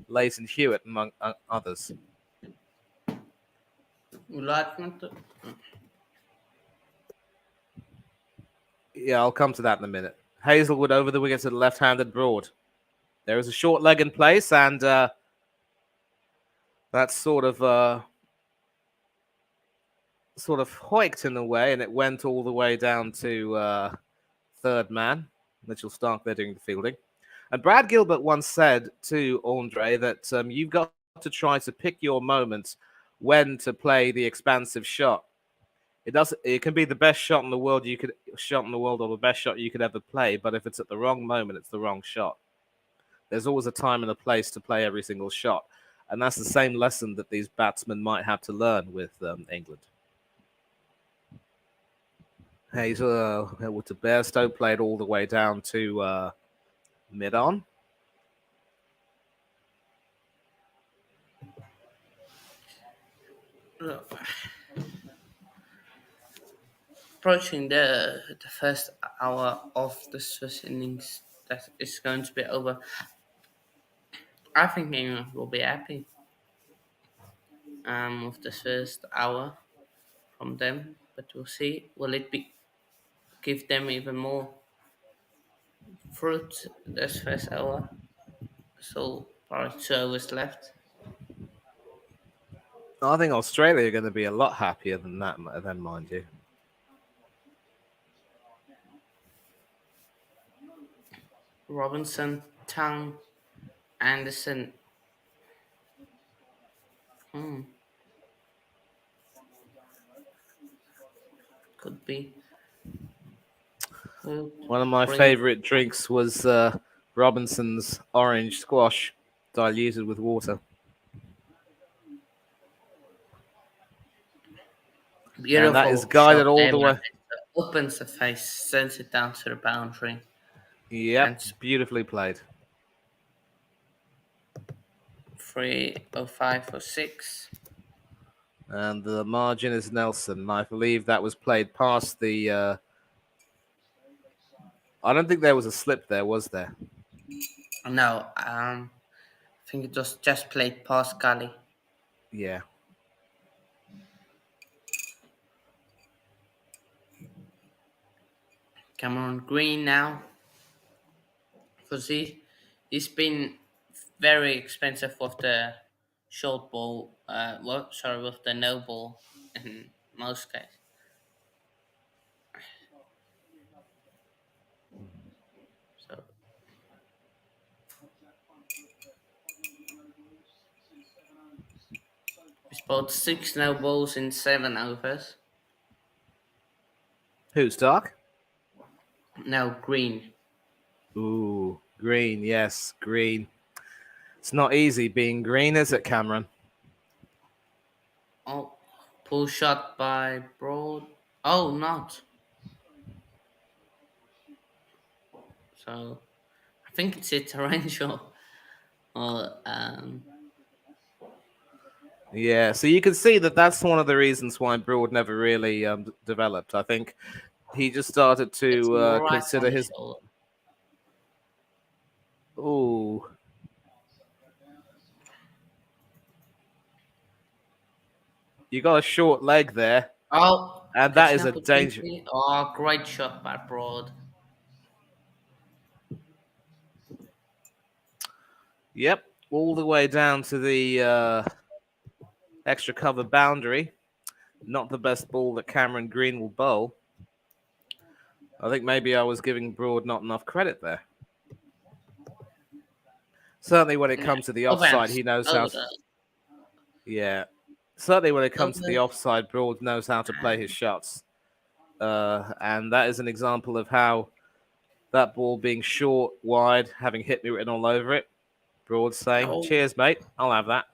Leighton Hewitt, among others. Yeah, I'll come to that in a minute. Hazelwood over the wicket to the left-handed Broad. There is a short leg in place, and that's sort of hoiked in a way, and it went all the way down to third man. Mitchell Stark there doing the fielding. And Brad Gilbert once said to Andre that you've got to try to pick your moments when to play the expansive shot. It can be the best shot in the world or the best shot you could ever play, but if it's at the wrong moment, it's the wrong shot. There's always a time and a place to play every single shot, and that's the same lesson that these batsmen might have to learn with England. Hazel with the Bairstow played all the way down to mid-on. Approaching the first hour of the Swiss innings that is going to be over, I think England will be happy with the first hour from them, but we'll see. Will it be give them even more fruit this first hour? So probably 2 hours left. I think Australia are going to be a lot happier than that, then, mind you. Robinson, Tang, Anderson. Could be. One of my favorite drinks was Robinson's orange squash diluted with water. Beautiful. And that is guided all the way. Opens the face, sends it down to the boundary. Yep, and beautifully played. 305 or 6. And the margin is Nelson. I believe that was played past the. I don't think there was a slip there, was there? No, I think it was just played past Gully. Yeah. Cameron Green now. Because he's been very expensive with the short ball. With the no ball in most cases. So he's bought 6 no balls in 7 overs. Who's Stark? No, Green. Ooh, Green, yes, Green. It's not easy being Green, is it, Cameron? Oh, pull shot by Broad. Oh, not. So, I think it's a torrential. Yeah, so you can see that that's one of the reasons why Broad never really developed. I think he just started to consider his. Ooh. You got a short leg there. Oh, and that is a danger. Oh, great shot by Broad. Yep, all the way down to the extra cover boundary. Not the best ball that Cameron Green will bowl. I think maybe I was giving Broad not enough credit there. Certainly when it comes to the offside, he knows how to... Yeah. Certainly when it comes to the offside, Broad knows how to play his shots. And that is an example of how that ball being short, wide, having hit me written all over it. Broad saying, cheers, mate. I'll have that.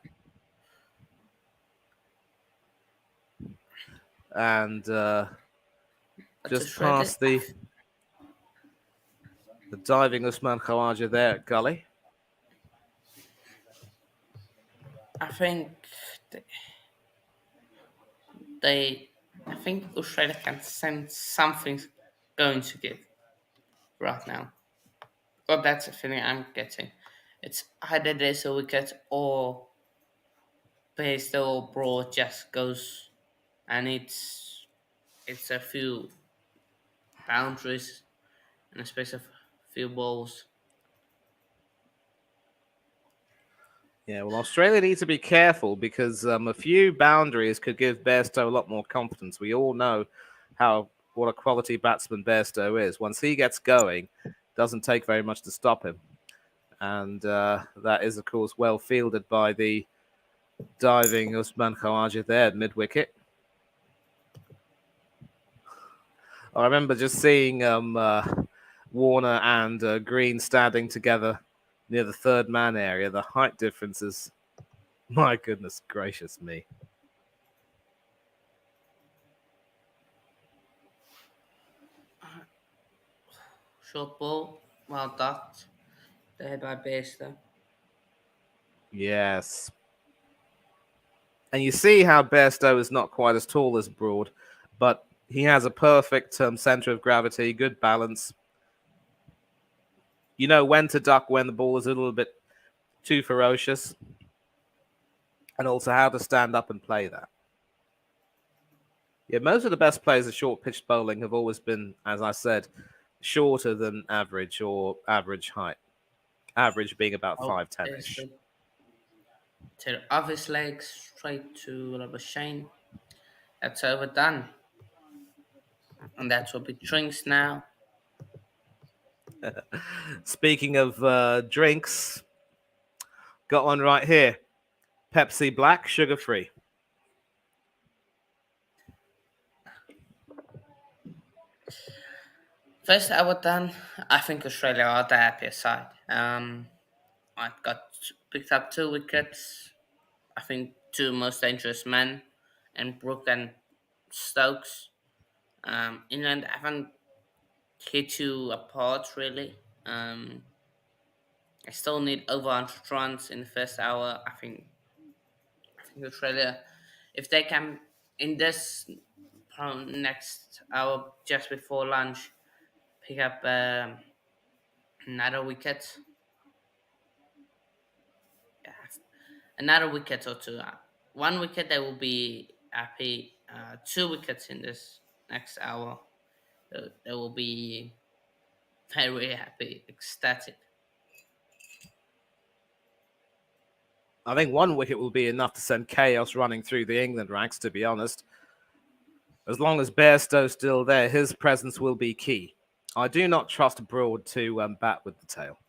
And just past the diving Usman Khwaja there at Gully. I think I think Australia can sense something's going to give right now. Oh, that's the feeling I'm getting. It's either there's a wicket or Bairstow or Broad just goes and it's a few boundaries in a space of few balls. Yeah, well, Australia needs to be careful because a few boundaries could give Bairstow a lot more confidence. We all know how what a quality batsman Bairstow is. Once he gets going, doesn't take very much to stop him, and that is, of course, well fielded by the diving Usman khwaja there at mid wicket. I remember just seeing Warner and Green standing together near the third man area. The height differences, my goodness gracious me. Short ball, well ducked there by Bairstow. Yes. And you see how Bairstow is not quite as tall as Broad, but he has a perfect center of gravity, good balance. You know when to duck when the ball is a little bit too ferocious, and also how to stand up and play that. Yeah, most of the best players of short pitched bowling have always been, as I said, shorter than average or average height. Average being about Oh, 5'10 ish. Bairstow to off his legs straight to Rubber Shane. That's overdone. And that's what it drinks now. Speaking of drinks, got one right here. Pepsi Black, sugar free. First hour done, I think Australia are the happier side. I got picked up 2 wickets. I think two most dangerous men, and Brook and Stokes. England haven't hit you apart really. I still need over 100 runs in the first hour. I think Australia, if they can in this next hour just before lunch, pick up another wicket, yeah, another wicket or two. 1 wicket, they will be happy. 2 wickets in this next hour, they will be very happy, ecstatic. I think one wicket will be enough to send chaos running through the England ranks, to be honest. As long as Bairstow's still there, his presence will be key. I do not trust Broad to bat with the tail.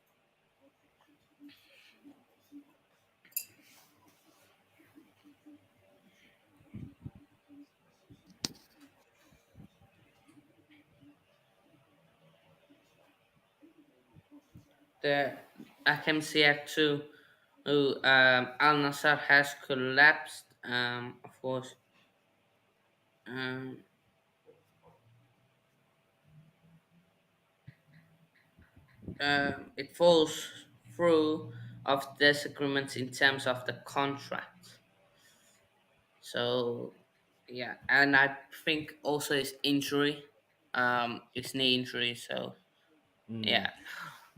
The I can see it too. Who Al Nassr has collapsed. Of course, um, it falls through of disagreements in terms of the contract. So yeah, and I think also his injury, his knee injury. So yeah,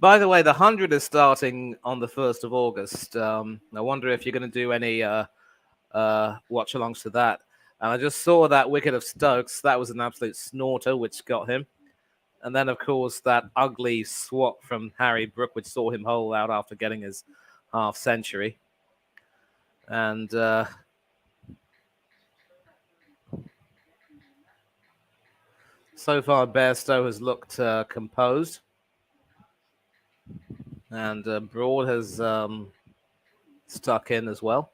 By the way, the 100 is starting on the 1st of August. I wonder if you're going to do any watch alongs to that. And I just saw that wicket of Stokes. That was an absolute snorter, which got him. And then, of course, that ugly swat from Harry Brook, which saw him hole out after getting his half century. And so far, Bairstow has looked composed. And Broad has stuck in as well.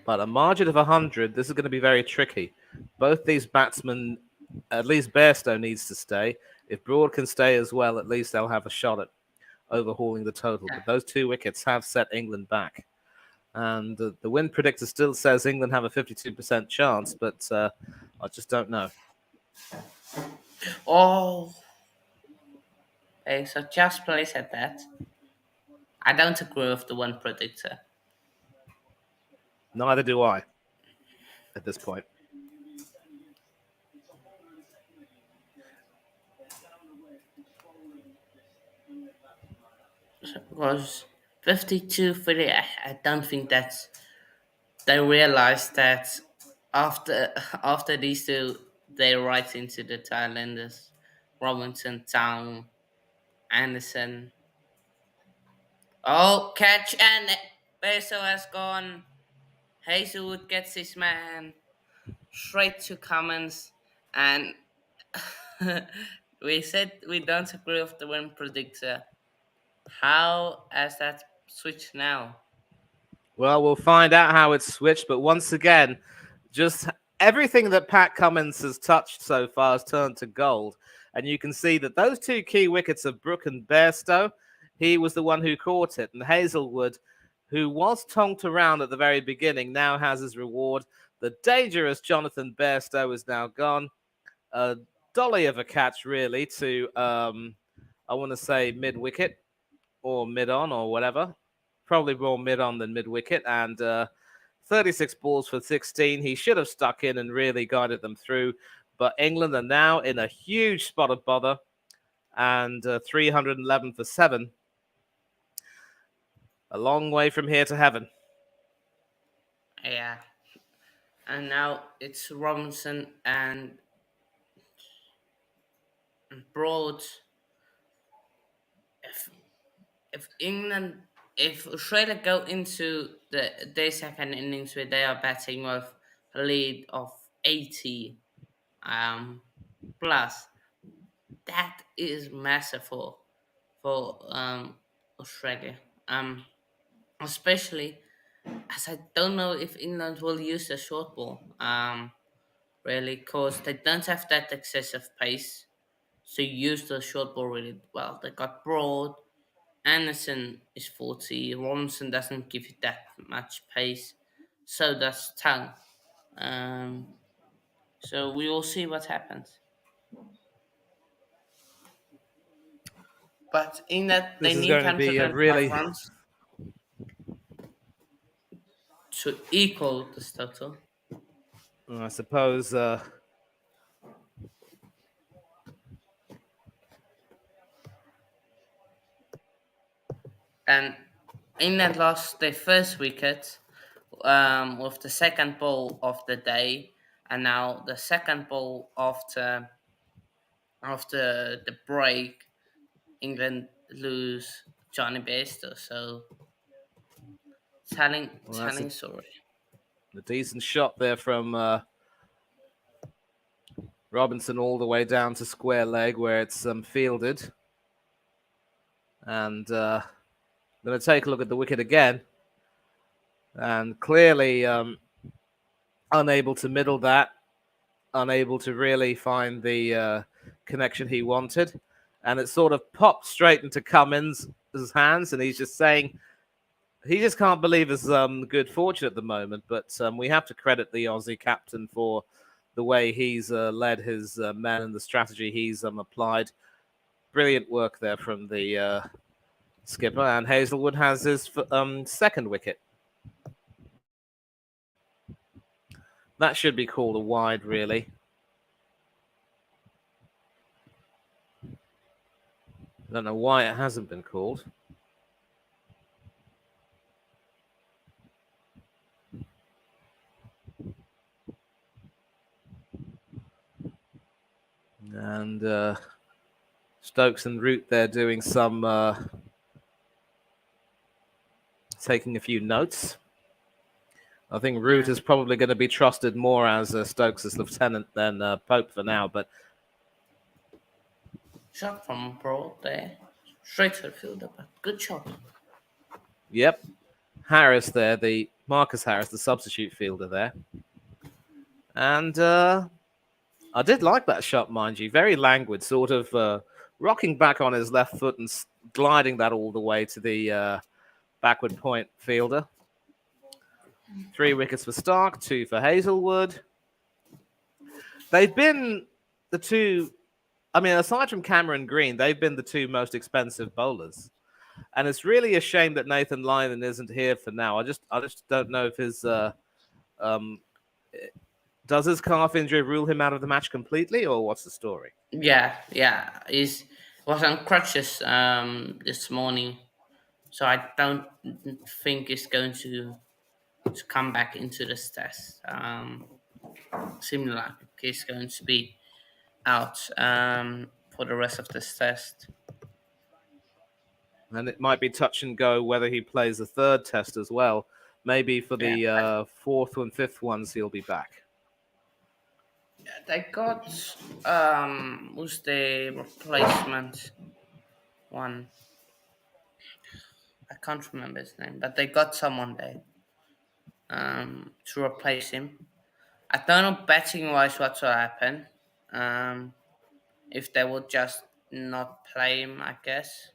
But a margin of 100, this is going to be very tricky. Both these batsmen, at least Bairstow needs to stay. If Broad can stay as well, at least they'll have a shot at overhauling the total. yeah. But those 2 wickets have set England back. And the win predictor still says England have a 52% chance, but I just don't know. Oh, okay. So just place at that. I don't agree with the one predictor. Neither do I at this point. was 52-3. I don't think that's they realized that after after these two, they're right into the Thailanders. Robinson, Town, Anderson. Oh, catch and Beso has gone. Hazelwood gets his man straight to Cummins, and we said we don't agree with the win predictor. How has that switched now? Well, we'll find out how it's switched, but once again, just everything that Pat Cummins has touched so far has turned to gold. And you can see that those two key wickets of Brook and Bairstow, he was the one who caught it. And Hazelwood, who was tonked around at the very beginning, now has his reward. The dangerous Jonathan Bairstow is now gone. A dolly of a catch, really, to, I want to say, mid-wicket or mid-on or whatever. Probably more mid-on than mid-wicket. And 36 balls for 16. He should have stuck in and really guided them through. But England are now in a huge spot of bother. And 311 for 7. A long way from here to heaven. Yeah. And now it's Robinson and Broad. If if England, if Australia go into their second innings where they are batting with a lead of 80 plus, that is massive for Australia. Especially as I don't know if England will use the short ball. Really, because they don't have that excessive pace. So use the short ball really well. They got Broad. Anderson is 40. Robinson doesn't give you that much pace. So does Tang. Um, so we will see what happens. But in that, they This is need going to be a 125 really, runs to equal this total. I suppose, And England lost their first wicket with the second ball of the day, and now the second ball after the break, England lose Johnny Bairstow. So well, that's telling story. a decent shot there from Robinson all the way down to square leg where it's fielded. And I'm going to take a look at the wicket again. And clearly unable to middle that, unable to really find the connection he wanted. And it sort of popped straight into Cummins' hands. And he's just saying, he just can't believe his good fortune at the moment. But we have to credit the Aussie captain for the way he's led his men and the strategy he's applied. Brilliant work there from the skipper. And Hazelwood has his second wicket. That should be called a wide, really. I don't know why it hasn't been called. And Stokes and Root there doing some taking a few notes. I think Root is probably going to be trusted more as Stokes' lieutenant than Pope for now. But Shot from Broad there, straight to the fielder, but good shot. yep, Harris there, the Marcus Harris, the substitute fielder there. And I did like that shot, mind you. Very languid, sort of rocking back on his left foot and gliding that all the way to the backward point fielder. 3 wickets for Stark, 2 for Hazelwood. They've been the two, I mean, aside from Cameron Green, they've been the 2 most expensive bowlers. And it's really a shame that Nathan Lyon isn't here for now. I just don't know if his does his calf injury rule him out of the match completely, or what's the story? Yeah, yeah. Was on crutches this morning, so I don't think he's going to come back into this test. Seems like he's going to be out for the rest of this test. And it might be touch and go whether he plays the third test as well. Maybe for Yeah, the fourth and fifth ones, he'll be back. they got who's the replacement one? I can't remember his name, but they got someone there to replace him. I don't know betting wise what will happen. Um, if they would just not play him, I guess.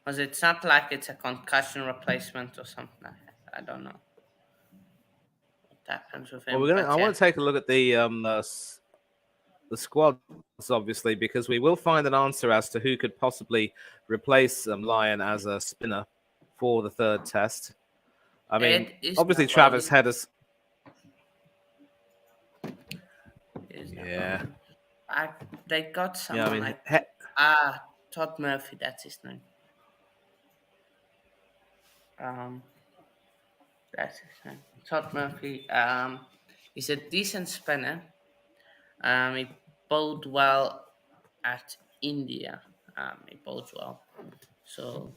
Because it's not like it's a concussion replacement or something like that. I don't know what happens with Well, him, I but want yeah. to take a look at the squads, obviously, because we will find an answer as to who could possibly replace Lyon as a spinner for the third test. I mean, Ed is obviously, not Travis bowling. Head is. Is not Yeah, bowling. They got yeah. I someone mean, like Todd Murphy. That's his name. Um, that's his name. Todd Murphy. He's a decent spinner. He bowled well at India. He bowled well. So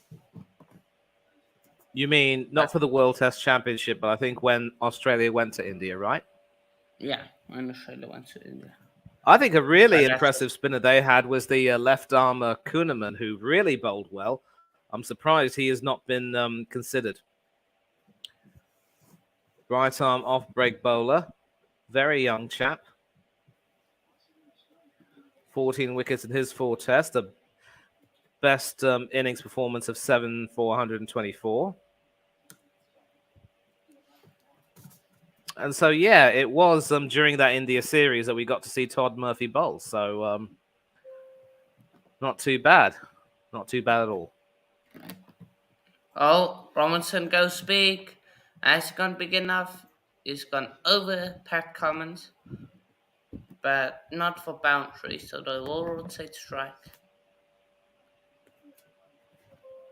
you mean but not for the World Test Championship, but I think when Australia went to India, right? yeah, when Australia went to India. I think a But really that's impressive spinner they had was the left armer Kuhneman, who really bowled well. I'm surprised he has not been considered. Right arm off break bowler, very young chap. 14 wickets in his four tests, the best innings performance of 7 for 124. And so, yeah, it was during that India series that we got to see Todd Murphy bowl. So, not too bad. Not too bad at all. oh, Robinson goes big. Has he gone big enough? He's gone over Pat Cummins, but not for boundary, so they will rotate strike.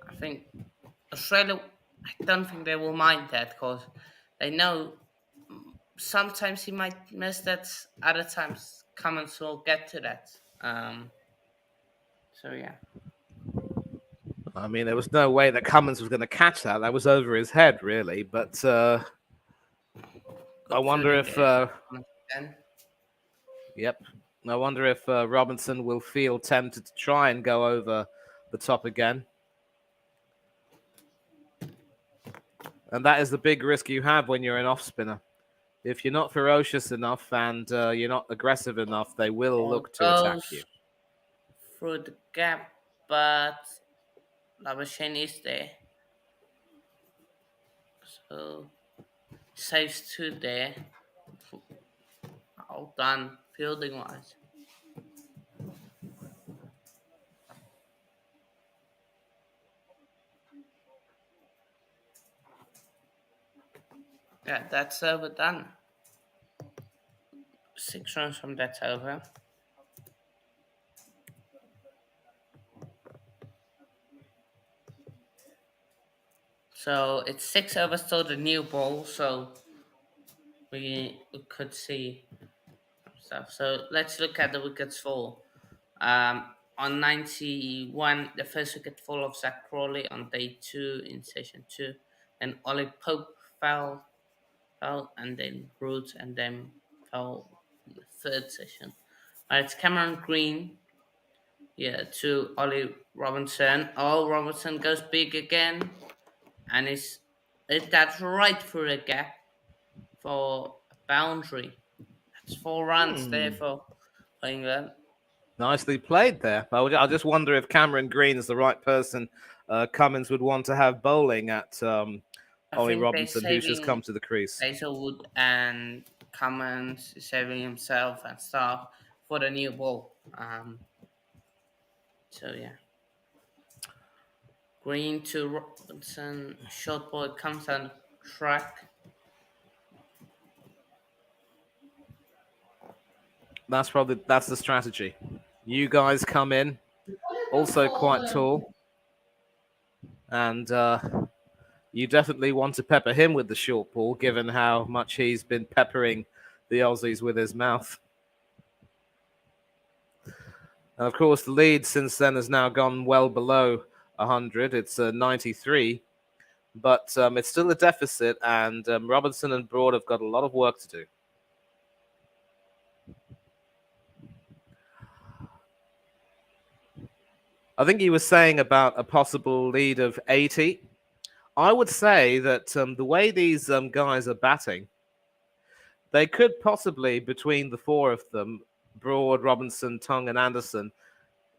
I think Australia, I don't think they will mind that because they know sometimes he might miss that, other times Cummins will get to that. So yeah. I mean, there was no way that Cummins was going to catch that. That was over his head, really. But I Good wonder fielding if, there from Cummins again. yep, I wonder if Robinson will feel tempted to try and go over the top again. And that is the big risk you have when you're an off spinner. If you're not ferocious enough and you're not aggressive enough, they will Ball look to attack you. goes through the gap, but Labuschagne is there. So saves two there. All done fielding wise. Yeah, that's over done. 6 runs from that over. So it's 6 overs till the new ball, so we could see stuff. So let's look at the wickets fall. On 91, the first wicket fall of Zach Crawley on day 2 in session 2. Then Ollie Pope fell, and then Roots, and then fell in the third session. It's Cameron Green, yeah, to Ollie Robinson. Oh, Robinson goes big again, and that's right through the gap for a boundary. That's 4 runs there for England. Nicely played there. I just wonder if Cameron Green is the right person Cummins would want to have bowling at I Ollie think they're Robinson, who's just saving come to the crease. Hazelwood and Cummins, saving himself and stuff for the new ball. So yeah. Green to Robinson, short ball comes on track. That's the strategy. You guys come in, also quite tall, and you definitely want to pepper him with the short ball, given how much he's been peppering the Aussies with his mouth. And of course, the lead since then has now gone well below 100. It's 93, but it's still a deficit, and Robinson and Broad have got a lot of work to do. I think he was saying about a possible lead of 80. I would say that the way these guys are batting, they could possibly, between the four of them, Broad, Robinson, Tongue, and Anderson,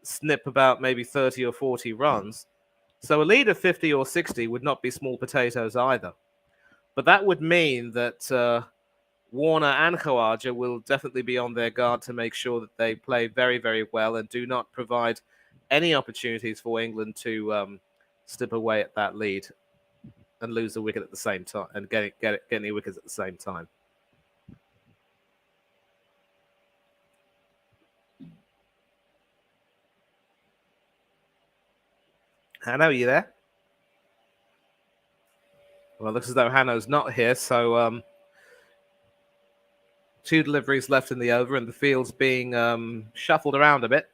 snip about maybe 30 or 40 runs. So a lead of 50 or 60 would not be small potatoes either. But that would mean that Warner and Khwaja will definitely be on their guard to make sure that they play very, very well and do not provide any opportunities for England to slip away at that lead and lose a wicket at the same time and get any wickets at the same time. Hanno, are you there? Well, it looks as though Hanno's not here, so two deliveries left in the over, and the field's being shuffled around a bit.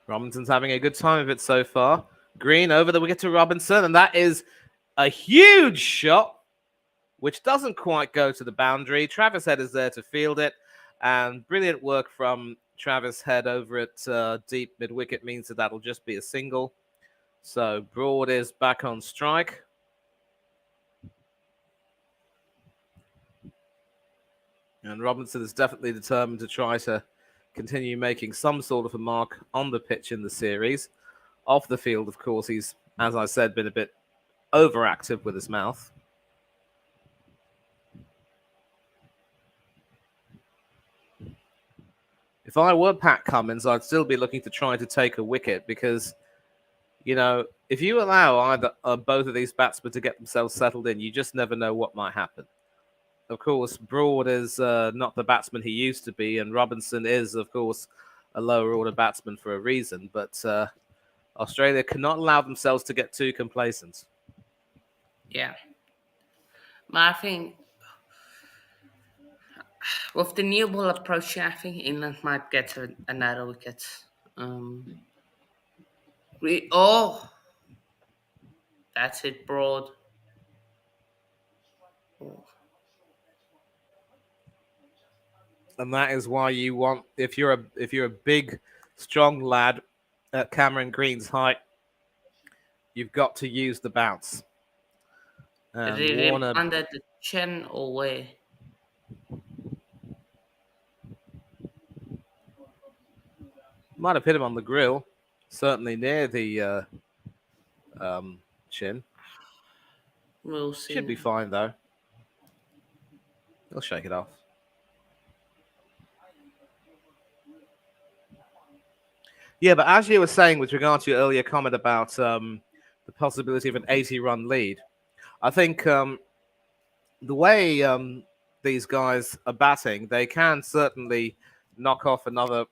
Robinson's having a good time of it so far. Green over the wicket to Robinson, and that is a huge shot, which doesn't quite go to the boundary. Travis Head is there to field it, and brilliant work from Travis Head over at deep mid-wicket means that that'll just be a single. So Broad is back on strike. And Robinson is definitely determined to try to continue making some sort of a mark on the pitch in the series. Off the field, of course, he's, as I said, been a bit overactive with his mouth. If I were Pat Cummins, I'd still be looking to try to take a wicket because, you know, if you allow either both of these batsmen to get themselves settled in, you just never know what might happen. Of course, Broad is not the batsman he used to be, and Robinson is, of course, a lower order batsman for a reason. But Australia cannot allow themselves to get too complacent. Yeah. But I think with the new ball approach, I think England might get another wicket. Oh, that's it, Broad. Oh. And that is why you want, if you're a big, strong lad at Cameron Green's height, you've got to use the bounce. Did And it hit him Warner under the chin or where? might have hit him on the grill, certainly near the chin. We'll see. Should be fine though. He'll shake it off. Yeah, but as you were saying with regard to your earlier comment about the possibility of an 80-run lead, I think the way these guys are batting, they can certainly knock off another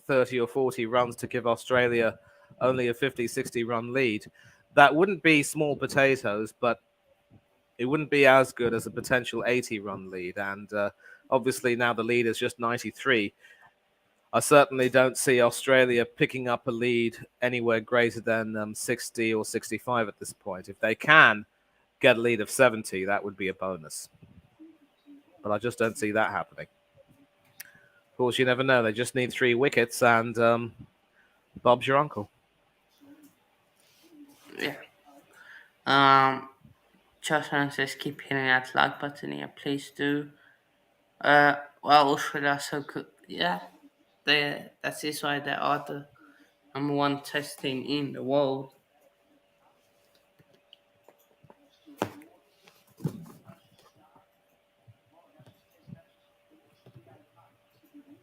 30 or 40 runs to give Australia only a 50, 60-run lead. That wouldn't be small potatoes, but it wouldn't be as good as a potential 80-run lead. And obviously now the lead is just 93. I certainly don't see Australia picking up a lead anywhere greater than 60 or 65 at this point. If they can get a lead of 70, that would be a bonus. But I just don't see that happening. Of course, you never know. They just need 3 wickets, and Bob's your uncle. Yeah. Jocelyn says keep hitting that like button here, please do. Well, Australia so good. Yeah, that is why they are the number one test team in the world.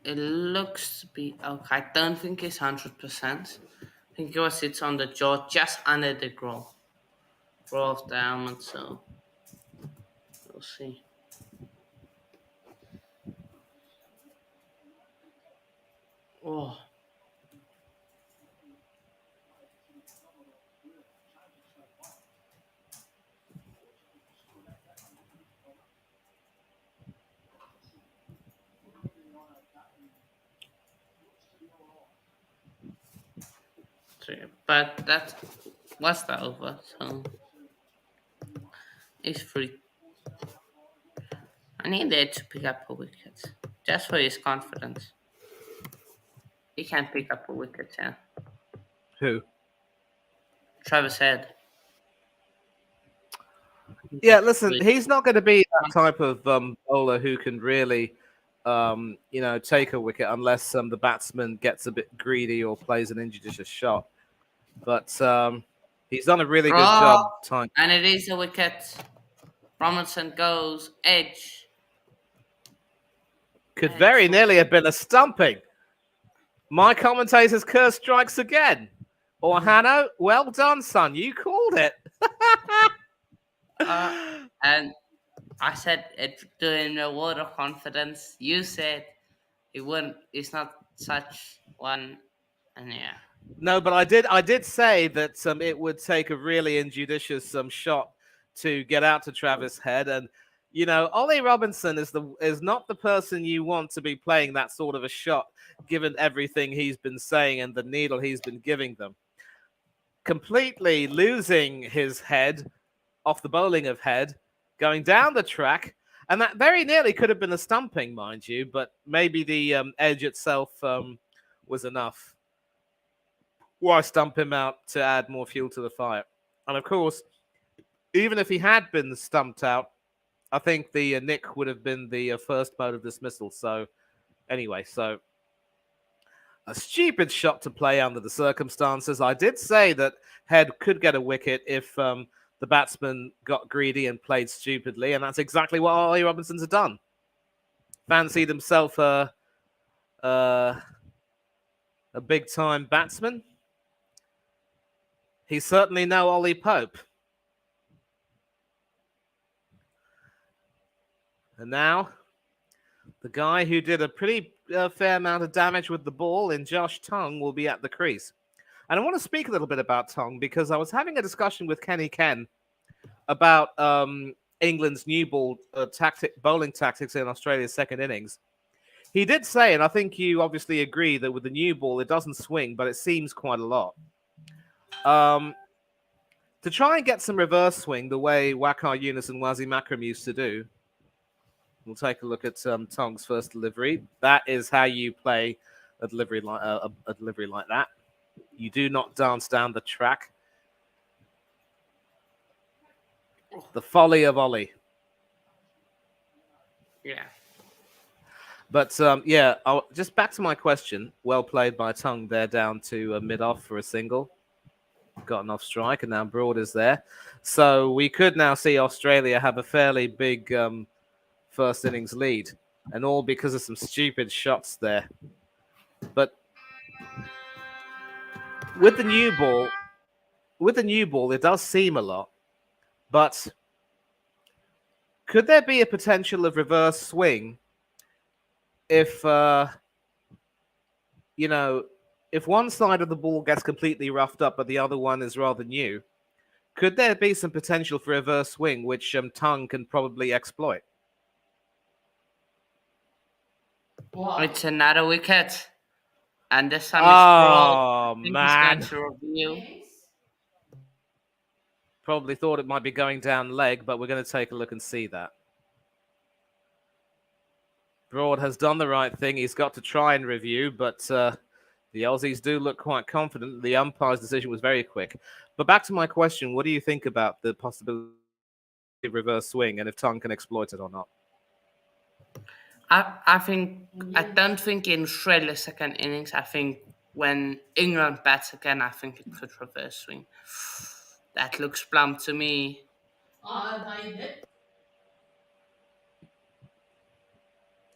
It looks to be okay. I don't think it's 100%. I think it sits on the jaw just under the grow of the helmet, so we'll see. Oh. true. But that was the over, so it's free. I needed to pick up a wicket just for his confidence. He can pick up a wicket, yeah. Who? Travis Head. Yeah, listen, he's not going to be that type of bowler who can really, take a wicket unless the batsman gets a bit greedy or plays an injudicious shot. But he's done a really good Draw, job. Time and it is a wicket. Robinson goes edge. could very nearly have been a stumping. My commentator's curse strikes again. Or Hanno, well done, son. You called it. And I said it doing a word of confidence. You said it wouldn't. It's not such one, and yeah. No, but I did say that it would take a really injudicious shot to get out to Travis Head, and Ollie Robinson is not the person you want to be playing that sort of a shot, given everything he's been saying and the needle he's been giving them. Completely losing his head off the bowling of Head, going down the track, and that very nearly could have been a stumping, mind you, but maybe the edge itself was enough. Why stump him out to add more fuel to the fire? And of course, even if he had been stumped out, I think the nick would have been the first mode of dismissal. So anyway, a stupid shot to play under the circumstances. I did say that Head could get a wicket if the batsman got greedy and played stupidly, and that's exactly what Ollie Robinson's had done. Fancied himself a big-time batsman. He's certainly no Ollie Pope. And now, the guy who did a pretty fair amount of damage with the ball in Josh Tongue will be at the crease. And I want to speak a little bit about Tongue because I was having a discussion with Kenny Ken about England's new ball bowling tactics in Australia's second innings. He did say, and I think you obviously agree, that with the new ball, it doesn't swing, but it seems quite a lot. To try and get some reverse swing the way Waqar Younis and Wasim Akram used to do, we'll take a look at Tongue's first delivery. That is how you play a delivery like that. You do not dance down the track. The folly of Ollie. Yeah. But just back to my question. Well played by Tongue there down to mid-off for a single. Got an off strike, and now Broad is there. So we could now see Australia have a fairly big first innings lead, and all because of some stupid shots there. But with the new ball, it does seem a lot. But could there be a potential of reverse swing if if one side of the ball gets completely roughed up but the other one is rather new? Could there be some potential for reverse swing which Tongue can probably exploit? It's another wicket. And the sun is Oh, man. He's going to review. Probably thought it might be going down leg, but we're going to take a look and see that. Broad has done the right thing. He's got to try and review, but the Aussies do look quite confident. The umpire's decision was very quick. But back to my question, what do you think about the possibility of reverse swing and if Tongue can exploit it or not? I don't think in Australia's second innings, I think when England bats again, I think it could reverse swing. That looks plumb to me.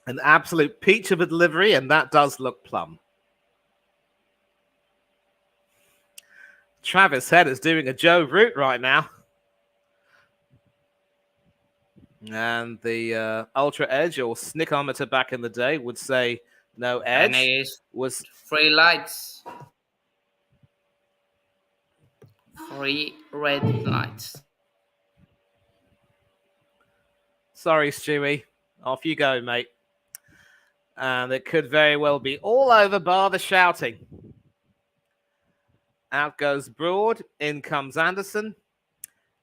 An absolute peach of a delivery, and that does look plumb. Travis Head is doing a Joe Root right now. And the Ultra Edge or Snickometer back in the day would say no edge. And was 3 lights. 3 red lights. Sorry, Stewie. Off you go, mate. And it could very well be all over bar the shouting. Out goes Broad. In comes Anderson.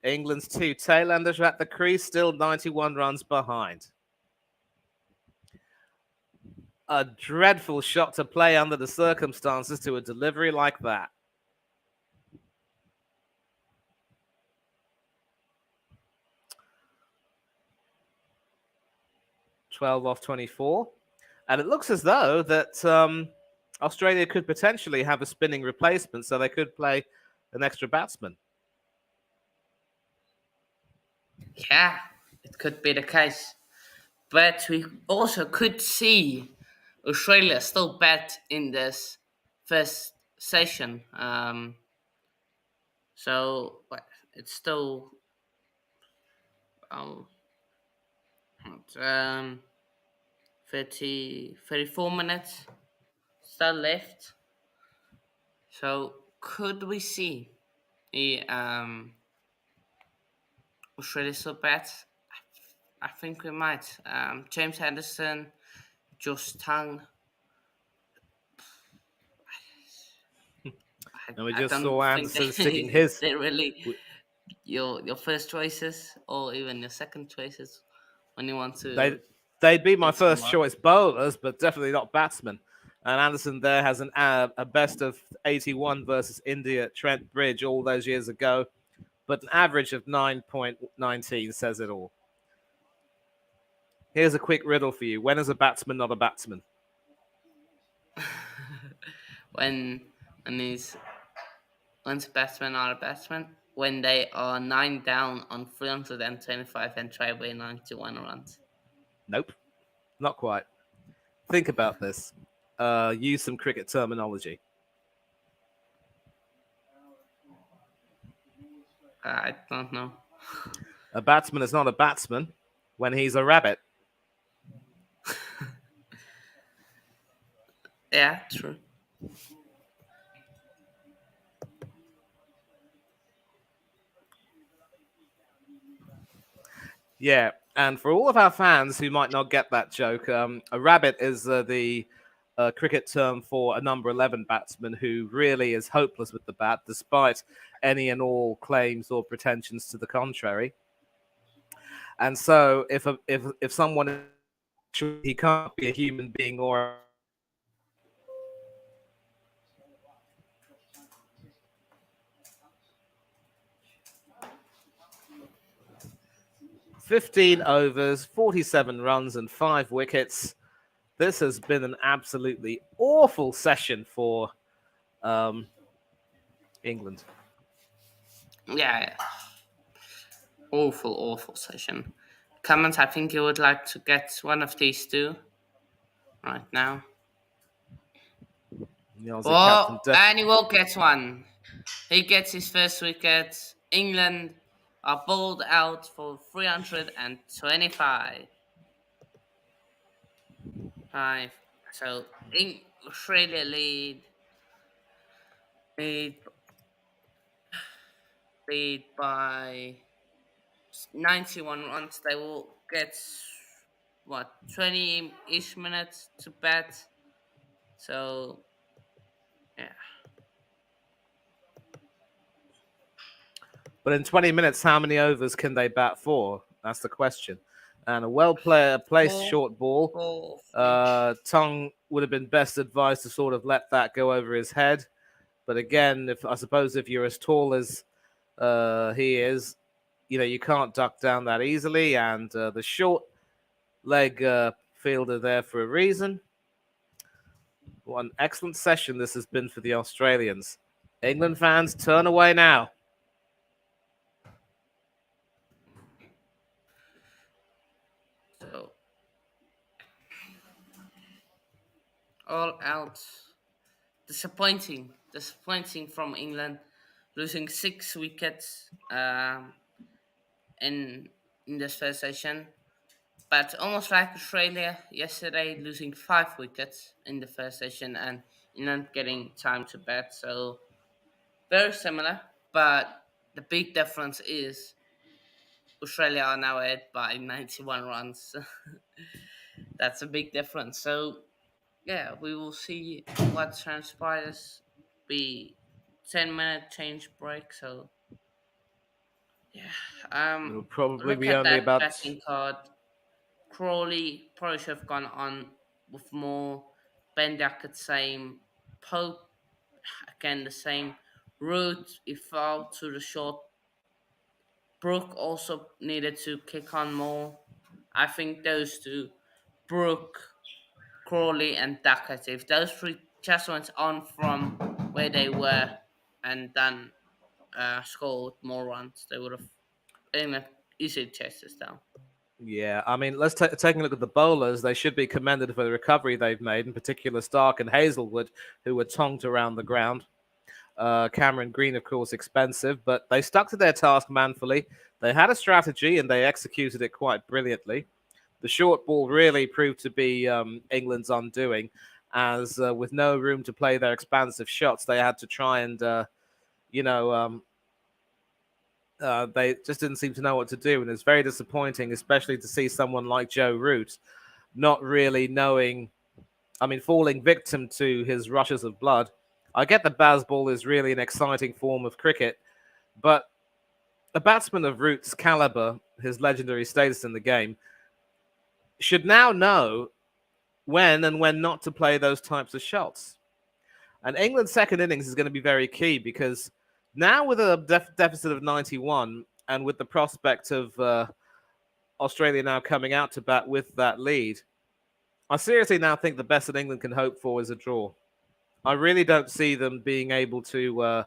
England's two tailenders are at the crease, still 91 runs behind. A dreadful shot to play under the circumstances to a delivery like that. 12 off 24. And it looks as though that Australia could potentially have a spinning replacement, so they could play an extra batsman. Yeah, it could be the case. But we also could see Australia still bat in this first session. So it's still um, um 34 minutes still left. So could we see a Australia still bat? I think we might. James Anderson, Josh Tang. And we I just don't saw think Anderson sticking they his. they really your first choices or even your second choices when you want to They'd be my hit some first mark. choice bowlers, but definitely not batsmen. And Anderson there has a best of 81 versus India at Trent Bridge all those years ago, but an average of 9.19 says it all. Here's a quick riddle for you. When is a batsman not a batsman? when when these when's batsman are a batsman when they are 9 down on 325 and try away 91 runs. Nope, not quite. Think about this. Use some cricket terminology. I don't know. A batsman is not a batsman when he's a rabbit. Yeah, true. Yeah, and for all of our fans who might not get that joke, a rabbit is the cricket term for a number 11 batsman who really is hopeless with the bat, despite any and all claims or pretensions to the contrary. And so, if someone he can't be a human being or 15 overs, 47 runs, and 5 wickets. This has been an absolutely awful session for England. Yeah, awful session. Comments, I think you would like to get one of these two right now. The Aussie captain Oh, and he will get one. He gets his first wicket. England are bowled out for 325. Five. So Australia lead lead by 91 runs. They will get what 20-ish minutes to bat. So yeah. But in 20 minutes, how many overs can they bat for? That's the question. And a well-placed Four, short ball. four, three. Tongue would have been best advised to sort of let that go over his head. But again, if I suppose if you're as tall as he is, you can't duck down that easily. And the short leg fielder there for a reason. What an excellent session this has been for the Australians. England fans, turn away now. So all out. Disappointing from England, losing 6 wickets in this first session. But almost like Australia yesterday, losing 5 wickets in the first session and England getting time to bat. So very similar, but the big difference is Australia are now ahead by 91 runs. That's a big difference. So yeah, we will see what transpires. We 10-minute change break. So yeah, It'll probably look be at only that about. batting card. Crawley probably should have gone on with more. Ben Duckett same. Pope again the same. Root he fell to the short. Brooke also needed to kick on more. I think those two, Brooke, Crawley, and Duckett, if those three just went on from where they were and then scored more runs, they would have easily chased us down. Yeah, I mean, let's take a look at the bowlers. They should be commended for the recovery they've made, in particular Stark and Hazelwood, who were tongued around the ground. Cameron Green, of course, expensive, but they stuck to their task manfully. They had a strategy and they executed it quite brilliantly. The short ball really proved to be England's undoing, as with no room to play their expansive shots, they had to try and, you know, they just didn't seem to know what to do. And it's very disappointing, especially to see someone like Joe Root not really knowing, I mean, falling victim to his rushes of blood. I get that baseball is really an exciting form of cricket, but a batsman of Root's caliber, his legendary status in the game, should now know when and when not to play those types of shots. And England's second innings is going to be very key because now with a deficit of 91 and with the prospect of Australia now coming out to bat with that lead, I seriously now think the best that England can hope for is a draw. I really don't see them being able to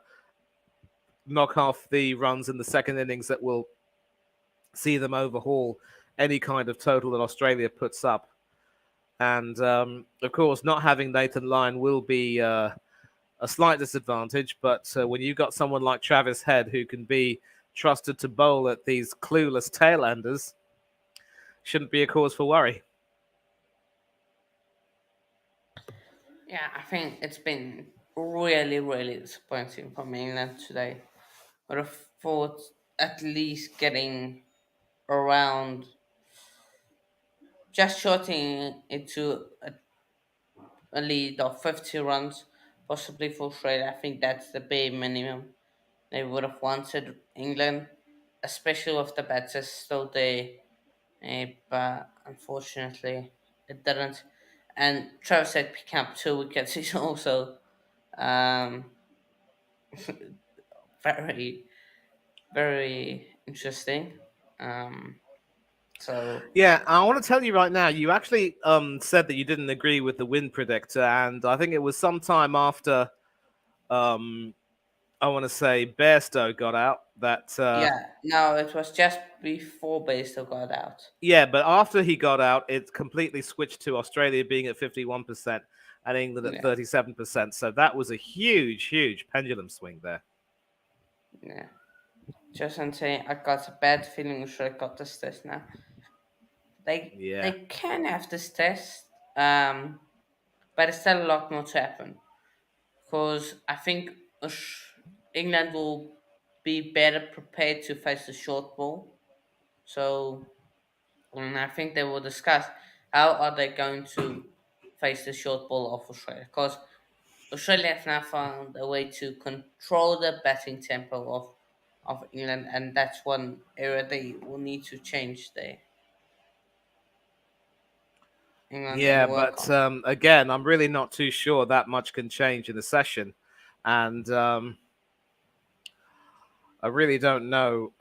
knock off the runs in the second innings that will see them overhaul any kind of total that Australia puts up. And of course, not having Nathan Lyon will be a slight disadvantage. But when you've got someone like Travis Head who can be trusted to bowl at these clueless tail-enders, shouldn't be a cause for worry. Yeah, I think it's been really, really disappointing from England today. Would have thought at least getting around, just shorting it to a lead of 50 runs, possibly for Australia. I think that's the bare minimum they would have wanted England, especially with the batters still there. But unfortunately, it didn't. And Travis had picked up 2 wickets. He's also um, very, very interesting. Um, so Yeah, I want to tell you right now, you actually said that you didn't agree with the win predictor, and I think it was sometime after um, I want to say Bairstow got out that yeah, no, it was just before Baster got out. yeah, but after he got out, it completely switched to Australia being at 51% and England at Yeah, 37%. So that was a huge, huge pendulum swing there. yeah. Just I'm saying, I got a bad feeling we should have got this test now. They Yeah. can have this test, but there's still a lot more to happen because I think England will be better prepared to face the short ball. So, and I think they will discuss how are they going to face the short ball of Australia because Australia have now found a way to control the batting tempo of England, and that's one area they will need to change there. England Yeah, and work but on. again, I'm really not too sure that much can change in a session. And I really don't know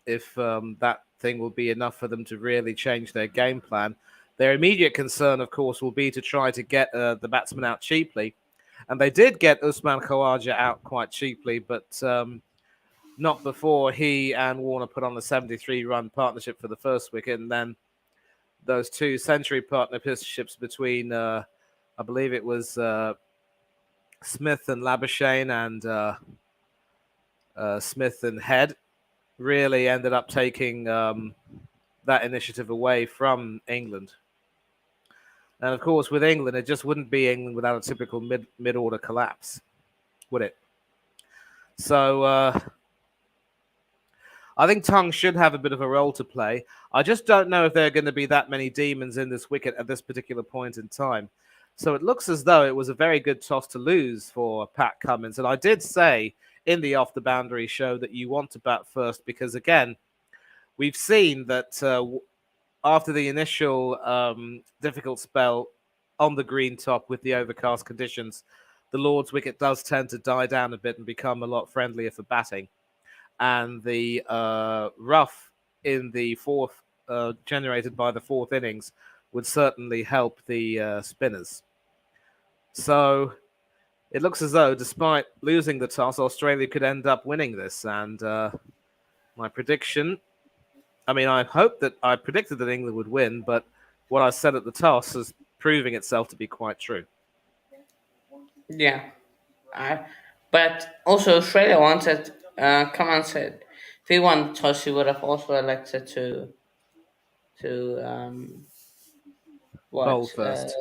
if that thing will be enough for them to really change their game plan. Their immediate concern, of course, will be to try to get the batsman out cheaply. And they did get Usman Khawaja out quite cheaply, but not before he and Warner put on the 73-run partnership for the first wicket. And then those two century partnerships between, I believe it was Smith and Labuschagne and Smith and Head, really ended up taking that initiative away from England. And of course, with England, it just wouldn't be England without a typical mid order collapse, would it? So I think Tongue should have a bit of a role to play. I just don't know if there are going to be that many demons in this wicket at this particular point in time. So it looks as though it was a very good toss to lose for Pat Cummins. And I did say in the Off the Boundary show that you want to bat first because, again, we've seen that after the initial difficult spell on the green top with the overcast conditions, the Lord's wicket does tend to die down a bit and become a lot friendlier for batting. And the rough in the fourth, generated by the fourth innings, would certainly help the spinners. So it looks as though, despite losing the toss, Australia could end up winning this. And my prediction, I mean, I hope that I predicted that England would win, but what I said at the toss is proving itself to be quite true. Yeah. But also Australia wanted. Cameron said if he won the toss, he would have also elected to Bowl what first.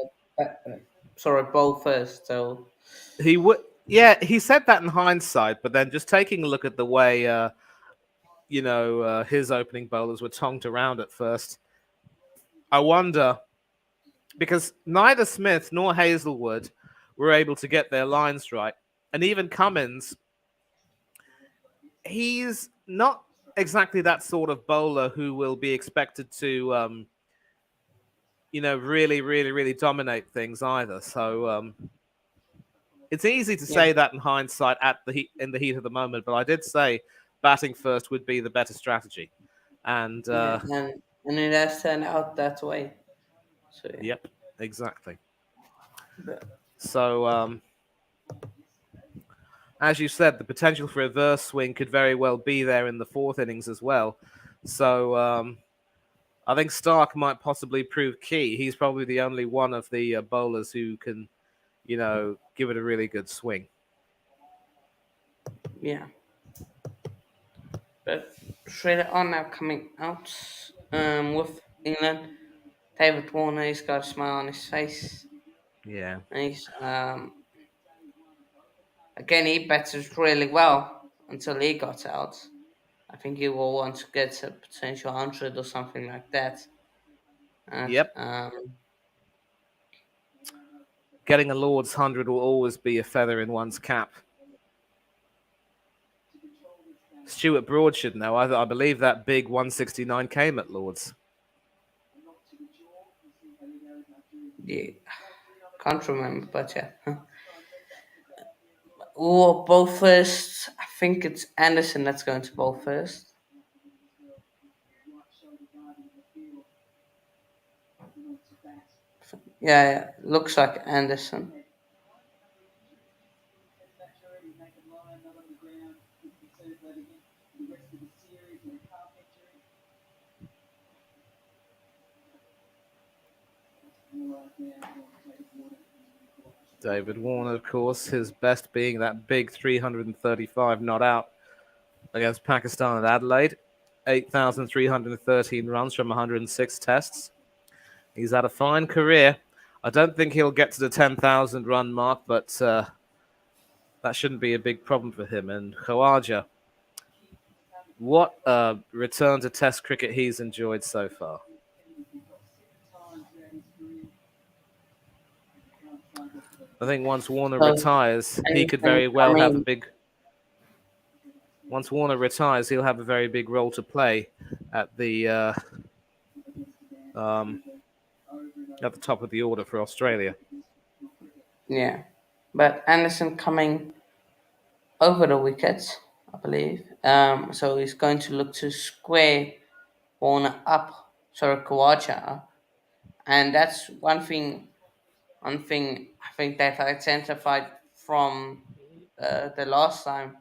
sorry, bowl first. So He would, yeah, he said that in hindsight, but then just taking a look at the way, his opening bowlers were tongued around at first, I wonder, because neither Smith nor Hazelwood were able to get their lines right. And even Cummins, he's not exactly that sort of bowler who will be expected to, really, really, really dominate things either. So it's easy to yeah, say that in hindsight in the heat of the moment, but I did say batting first would be the better strategy. And yeah, and it has turned out that way. So yeah, yep, exactly. but So as you said, the potential for a reverse swing could very well be there in the fourth innings as well. So I think Stark might possibly prove key. He's probably the only one of the bowlers who can, give it a really good swing. yeah, but straight on now coming out with England. David Warner, he's got a smile on his face. Yeah. And he's again he batted really well until he got out. I think he will want to get a potential 100 or something like that. And Yep. Getting a Lord's 100 will always be a feather in one's cap. Stuart Broad should know. I believe that big 169 came at Lord's. yeah, can't remember, but yeah. Or bowl first. I think it's Anderson that's going to bowl first. Yeah, yeah, looks like Anderson. David Warner, of course, his best being that big 335 not out against Pakistan at Adelaide. 8,313 runs from 106 tests. He's had a fine career. I don't think he'll get to the 10,000 run mark, but that shouldn't be a big problem for him. And Khwaja, what a return to Test cricket he's enjoyed so far. I think once Warner So retires, he could Anderson very well have a coming. big. Once Warner retires, he'll have a very big role to play at the top of the order for Australia. Yeah, but Anderson coming over the wickets, I believe. So he's going to look to square Warner up, sorry, Khwaja up, and that's one thing. One thing I think they've identified from the last time,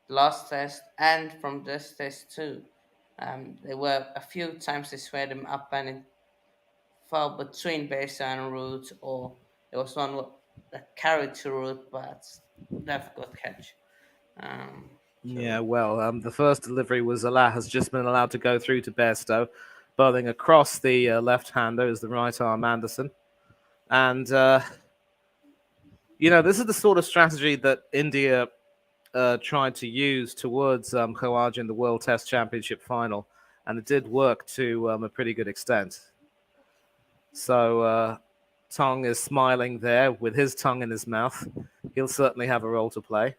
the last test, and from this test too. There were a few times they squared him up and it fell between baseline and root, or there was one that carried to root, but never got catch. Yeah, So well, the first delivery was has just been allowed to go through to Bairstow, bowling across the left-hander as the right arm Anderson. And, this is the sort of strategy that India tried to use towards Khawaj in the World Test Championship final, and it did work to a pretty good extent. So Tong is smiling there with his tongue in his mouth. He'll certainly have a role to play.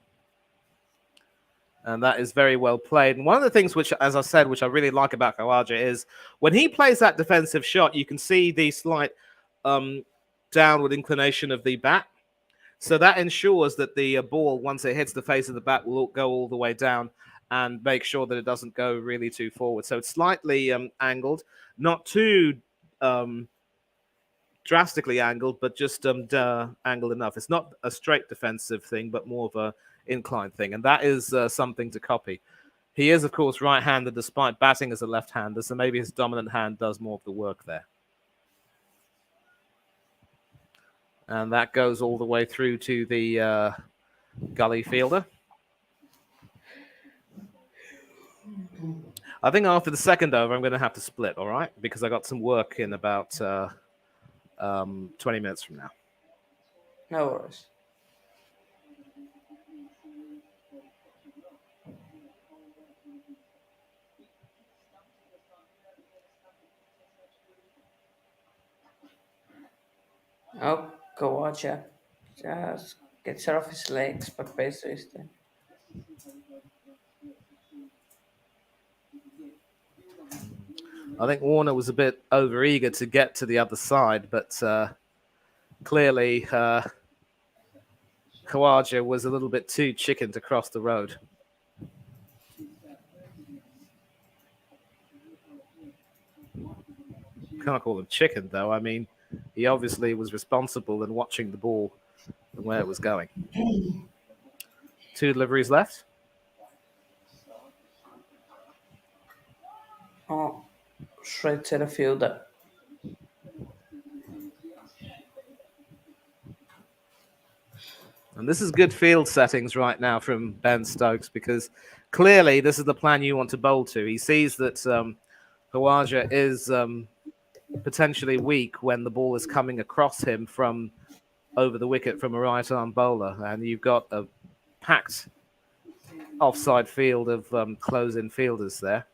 And that is very well played. And one of the things which, as I said, which I really like about khwaja is when he plays that defensive shot, you can see the slight downward inclination of the bat. So that ensures that the ball, once it hits the face of the bat, will go all the way down and make sure that it doesn't go really too forward. So it's slightly angled, not too drastically angled, but just angled enough. It's not a straight defensive thing, but more of a inclined thing, and that is something to copy. He is, of course, right-handed despite batting as a left-hander, so maybe his dominant hand does more of the work there. And that goes all the way through to the gully fielder. I think after the second over, I'm going to have to split, all right? Because I got some work in about 20 minutes from now. No worries. Oh, khwaja. Just gets her off his legs, but basically. I think Warner was a bit overeager to get to the other side, but clearly khwaja was a little bit too chicken to cross the road. Can't call him chicken, though. I mean, he obviously was responsible in watching the ball and where it was going. 2 deliveries left. Oh, straight to the fielder. And this is good field settings right now from Ben Stokes, because clearly this is the plan you want to bowl to. He sees that khwaja is potentially weak when the ball is coming across him from over the wicket from a right-arm bowler, and you've got a packed offside field of close-in fielders there.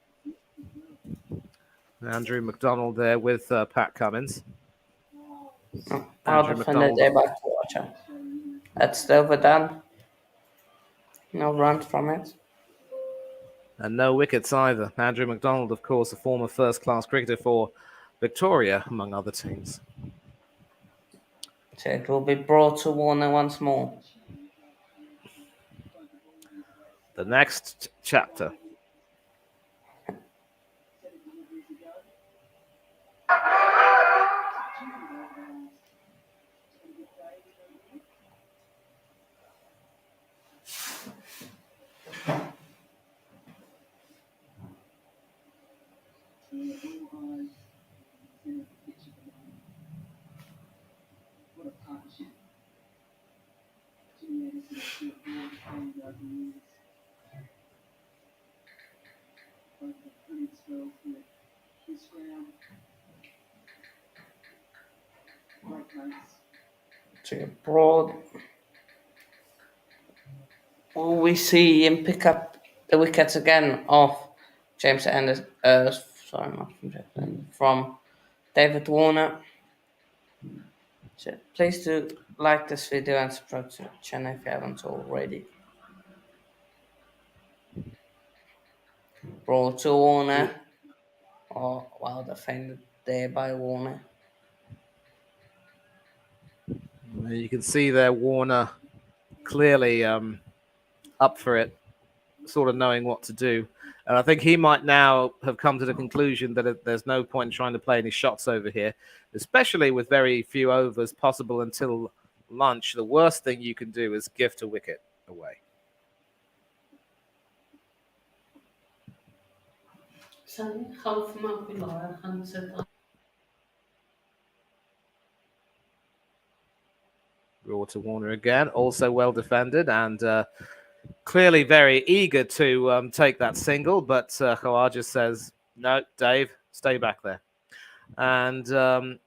Andrew McDonald there with Pat Cummins. I'll defend it there by khwaja. That's overdone. No run from it. And no wickets either. Andrew McDonald, of course, a former first-class cricketer for Victoria, among other teams. So it will be brought to Warner once more. The next chapter. To broad. Will we see him pick up the wickets again off James Anderson? Sorry, not from James Anderson, from David Warner. So please do like this video and subscribe to the channel if you haven't already. Brought to Warner. Oh, well defended there by Warner. You can see there Warner clearly up for it, sort of knowing what to do. And I think he might now have come to the conclusion that there's no point in trying to play any shots over here, especially with very few overs possible until lunch. The worst thing you can do is gift a wicket away. Raw to Warner again, also well defended and clearly very eager to take that single, but khwaja says, no, Dave, stay back there. And the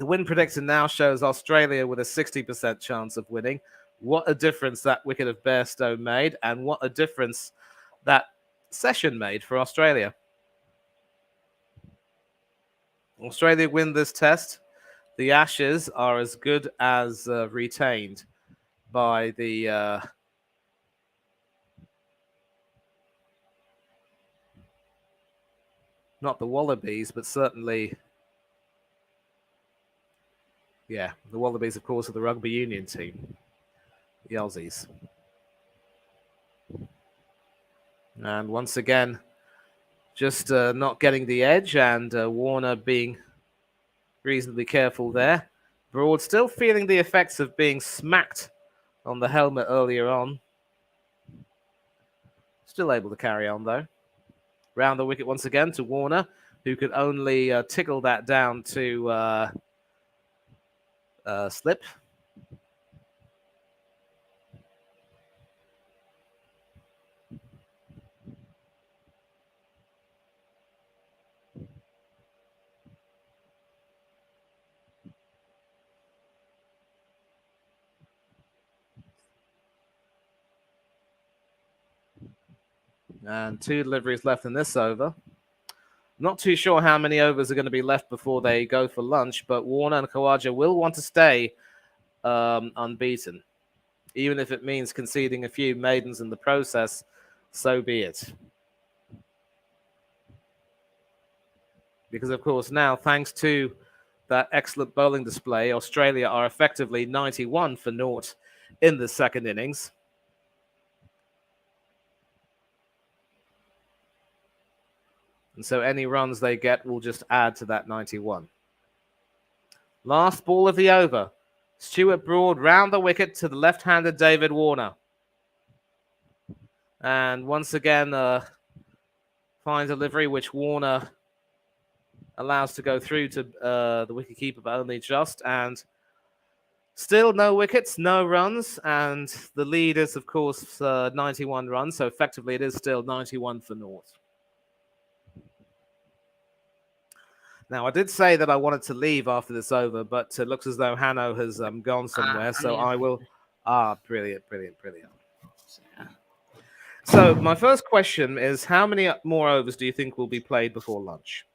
win predictor now shows Australia with a 60% chance of winning. What a difference that wicket of Bairstow made, and what a difference that session made for Australia. Australia win this test The ashes are as good as retained by the not the Wallabies, but certainly, yeah, the Wallabies, of course, are the rugby union team, the Aussies. And once again, just not getting the edge, and Warner being reasonably careful there. Broad still feeling the effects of being smacked on the helmet earlier on. Still able to carry on, though. Round the wicket once again to Warner, who could only tickle that down to slip. And 2 deliveries left in this over. Not too sure how many overs are going to be left before they go for lunch, but Warner and Khwaja will want to stay unbeaten. Even if it means conceding a few maidens in the process, so be it. Because, of course, now, thanks to that excellent bowling display, Australia are effectively 91 for naught in the second innings. And so any runs they get will just add to that 91. Last ball of the over. Stuart Broad round the wicket to the left-handed David Warner. And once again, fine delivery, which Warner allows to go through to the wicketkeeper, but only just. And still no wickets, no runs. And the lead is, of course, 91 runs. So effectively, it is still 91 for naught. Now, I did say that I wanted to leave after this over, but it looks as though Hanno has gone somewhere. So I will. Brilliant, brilliant, brilliant. Yeah. So my first question is, how many more overs do you think will be played before lunch?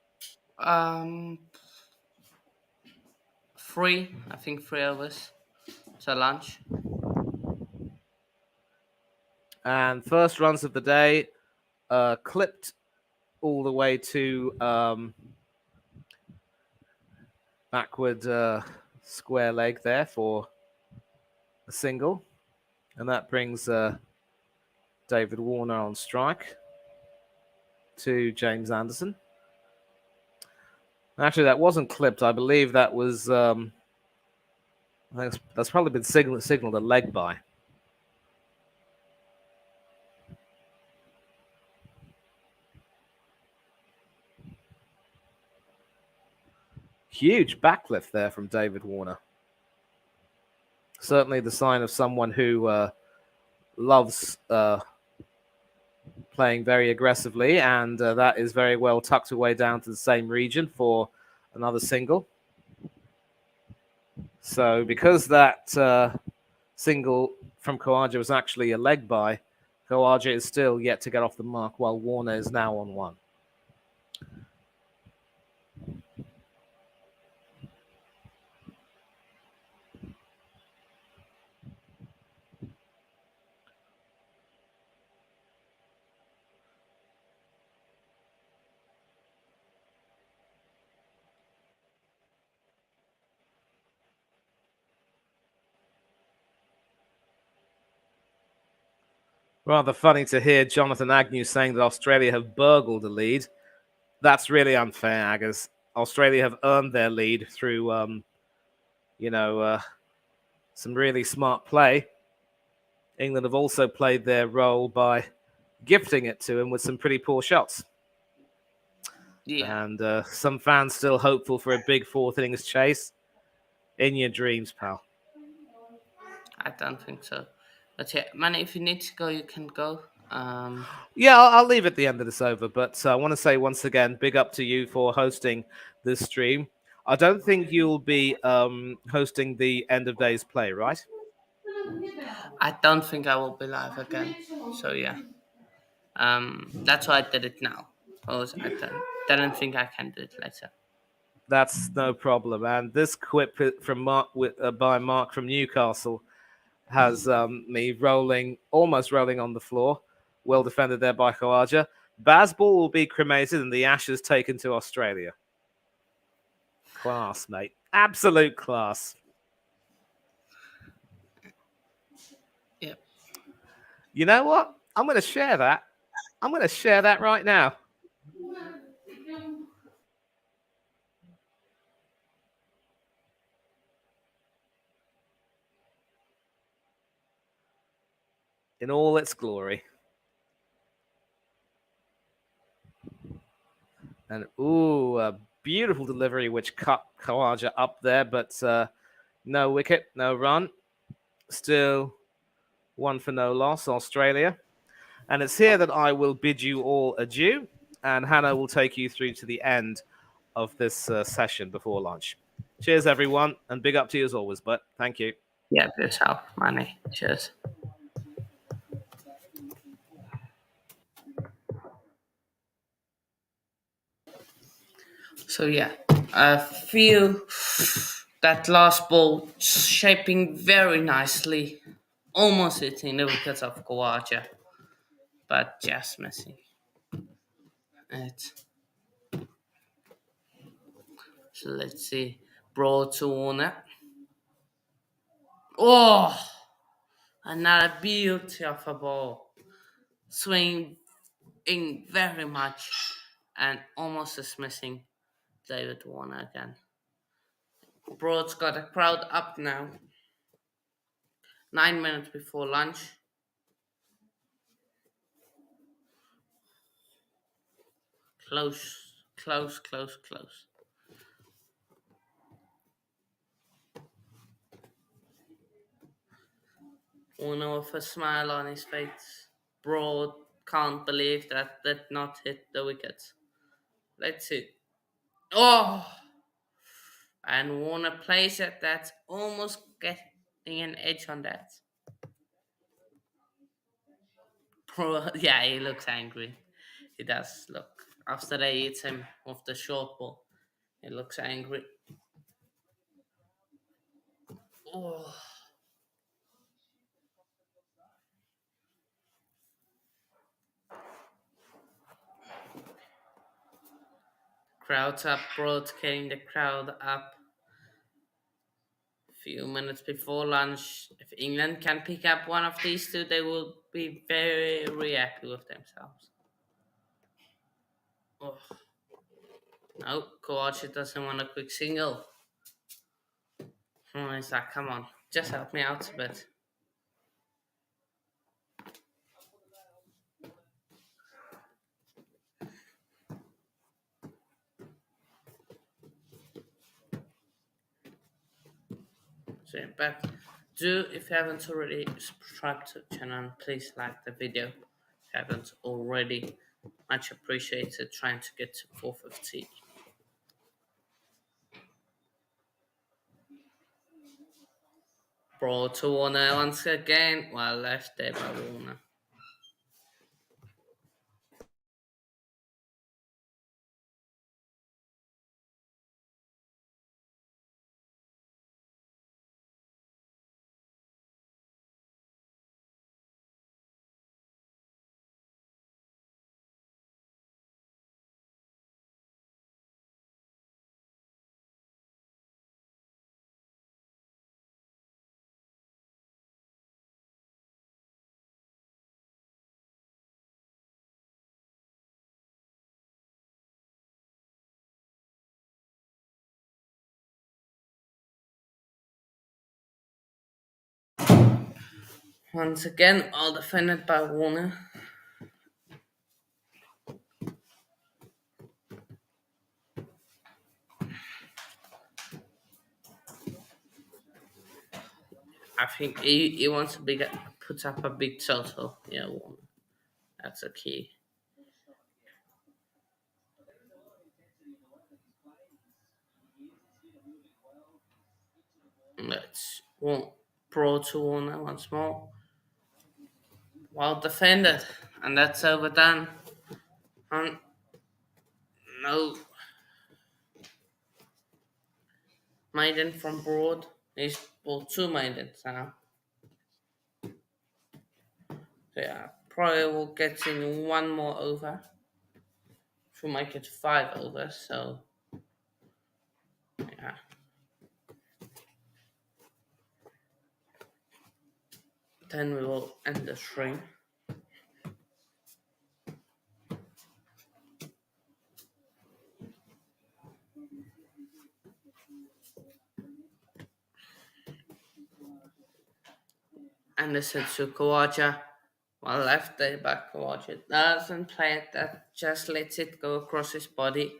3. I think 3 overs. So lunch. And first runs of the day, clipped all the way to backward square leg there for a single. And that brings David Warner on strike to James Anderson. Actually, that wasn't clipped. I believe that was, I think that's probably been signaled a leg by. Huge backlift there from David Warner. Certainly the sign of someone who loves playing very aggressively, and that is very well tucked away down to the same region for another single. So because that single from Khwaja was actually a leg by, Khwaja is still yet to get off the mark, while Warner is now on one. Rather funny to hear Jonathan Agnew saying that Australia have burgled the lead. That's really unfair, Aggers. Australia have earned their lead through, some really smart play. England have also played their role by gifting it to him with some pretty poor shots. Yeah. And some fans still hopeful for a big fourth innings chase. In your dreams, pal. I don't think so. But yeah, man, if you need to go, you can go. Yeah, I'll leave at the end of this over, but I want to say once again, big up to you for hosting this stream. I don't think you'll be hosting the end of days play, right? I don't think I will be live again. So yeah. That's why I did it now. Because I didn't think I can do it later. That's no problem. And this quip from Mark by Mark from Newcastle has me almost rolling on the floor. Well defended there by khwaja. Bazball will be cremated and the ashes taken to Australia. Class, mate. Absolute class. Yep. You know what? I'm going to share that. I'm going to share that right now. In all its glory. And ooh, a beautiful delivery which cut khwaja up there, but no wicket, no run. Still one for no loss, Australia. And it's here that I will bid you all adieu. And Hannah will take you through to the end of this session before lunch. Cheers, everyone. And big up to you as always, but thank you. Yeah, yourself, money. Cheers. So yeah, I feel that last ball shaping very nicely, almost hitting the wickets of khwaja, but just missing it. So let's see, broad to Warner. Oh, another beauty of a ball, swinging very much, and almost dismissing David Warner again. Broad's got a crowd up now. 9 minutes before lunch. Close, close, close, close. Uno with a smile on his face. Broad can't believe that did not hit the wicket. Let's see. Oh! And Warner plays it. That's almost getting an edge on that. Broad, yeah, he looks angry. He does look. After they hit him with the short ball, he looks angry. Oh. Crowds up, Broad getting the crowd up. Few minutes before lunch. If England can pick up one of these two, they will be very happy with themselves. Oh. No, khwaja doesn't want a quick single. Oh, he's like, come on, just help me out a bit. So, but do, if you haven't already subscribed to the channel, please like the video. If you haven't already, much appreciated. Trying to get to 450. Broad to Warner once again. Well, left there by Warner. Once again, all defended by Warner. I think he wants to put up a big total. Yeah, Warner. That's a key. Let's Pro to Warner once more. Well defended, and that's overdone. And no, maiden from Broad. He's bought two maidens now. So yeah, probably will get in one more over to make it five over. So yeah, then we will end the string. And the Setsu khwaja. While left day back khwaja doesn't play it, that just lets it go across his body.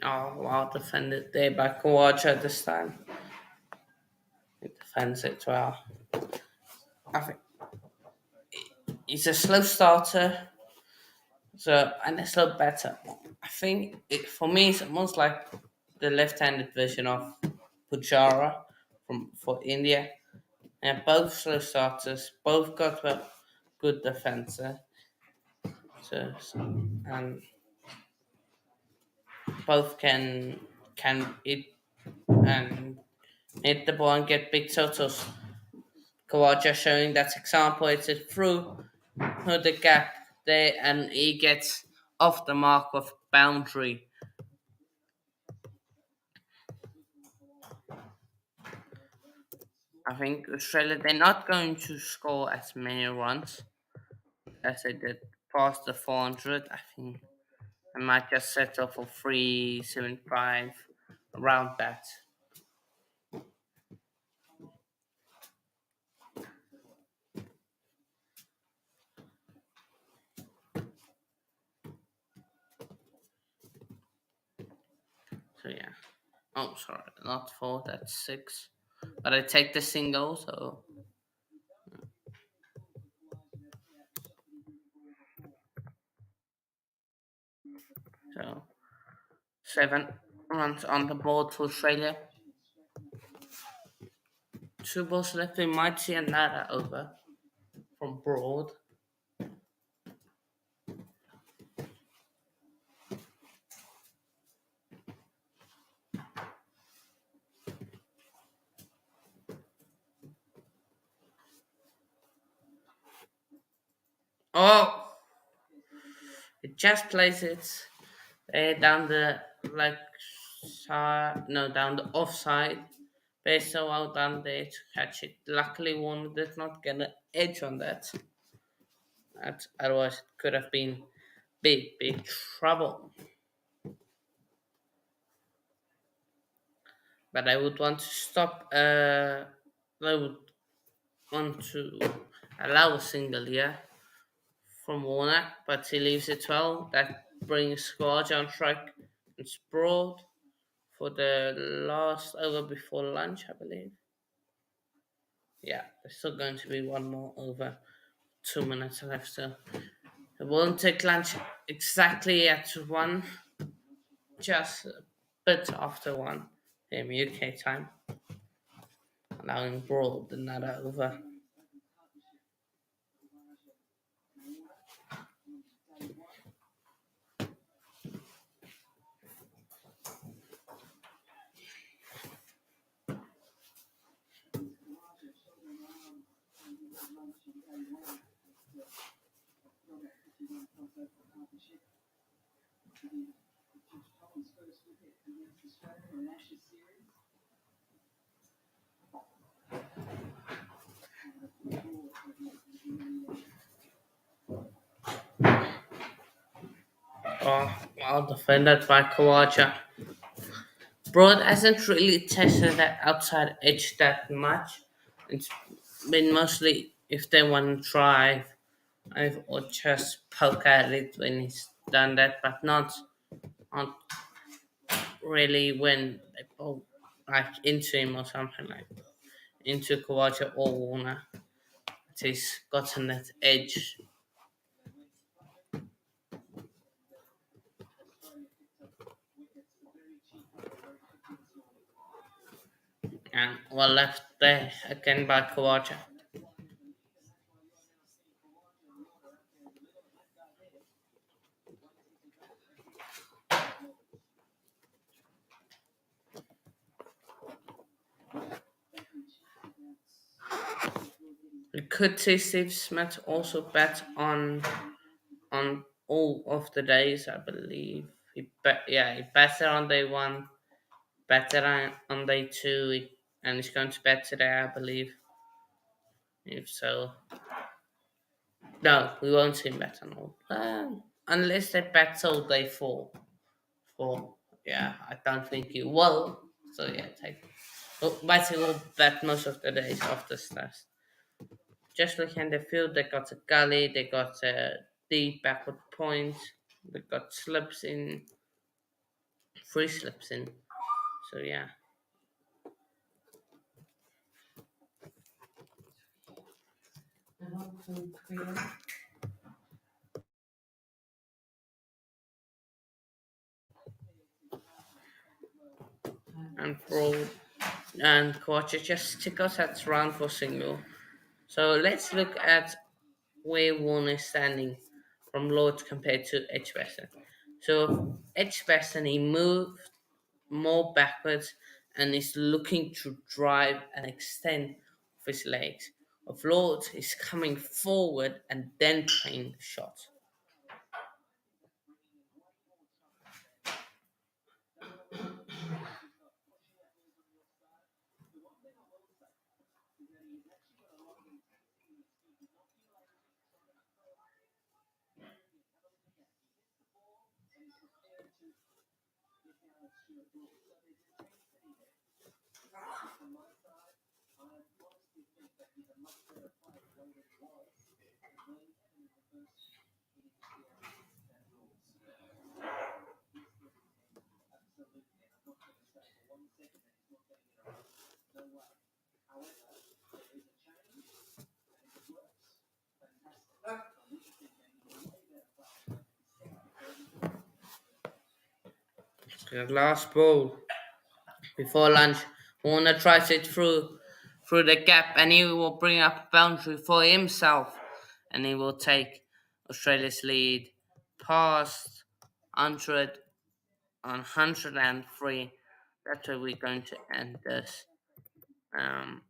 Oh wow, defended day back khwaja this time. It defends it well. I think he's a slow starter, so and a slow batter. I think for me it's almost like the left-handed version of Pujara from for India. And both slow starters, both got a good defense. And both can hit and hit the ball and get big totals. Kawaja showing that example. It's a through the gap there, and he gets off the mark of boundary. I think Australia they're not going to score as many runs as they did past the 400. I think I might just settle for 375 around that. So yeah. Oh, sorry, not four. That's six. But I take the single, so 7 runs on the board for Australia. Two balls left. We might see another over from Broad. Oh, it just plays it down the like side, no, down the offside. They're so well done there to catch it. Luckily, one did not get an edge on that. Otherwise, it could have been big, big trouble. But I would want to stop. I would want to allow a single here from Warner, but he leaves it well. That brings Khwaja on track and Broad for the last over before lunch, I believe. Yeah, there's still going to be one more over. 2 minutes left, so it won't take lunch exactly at one, just a bit after one in UK time, allowing Broad another over. Oh, well defended by Khwaja. Broad hasn't really tested that outside edge that much. It's been mostly if they want to try or just poke at it when he's done that, but not really when they poke like into him or something like that. into khwaja or Warner. It is gotten that edge. And well left there again by khwaja. We could see Steve Smith also bet on all of the days, I believe. He betted on day one, betted on day two, and he's going to bet today, I believe. If so, no, we won't see him bet on all. Unless they bet till day four. Four, yeah, I don't think he will. So yeah, take. But he will bet most of the days after stars. Just looking at the field, they got a gully, they got a deep backward point, they got slips in, free slips in. So yeah. And for and Kovacic just took us that round for single. So let's look at where Warner is standing from Lords compared to Edgbaston. So Edgbaston he moved more backwards and is looking to drive and extend of his legs. Of Lords is coming forward and then playing the shot. The last ball before lunch, Warner tries it through the gap and he will bring up a boundary for himself and he will take Australia's lead past 100 on 103. That's where we're going to end this. Um,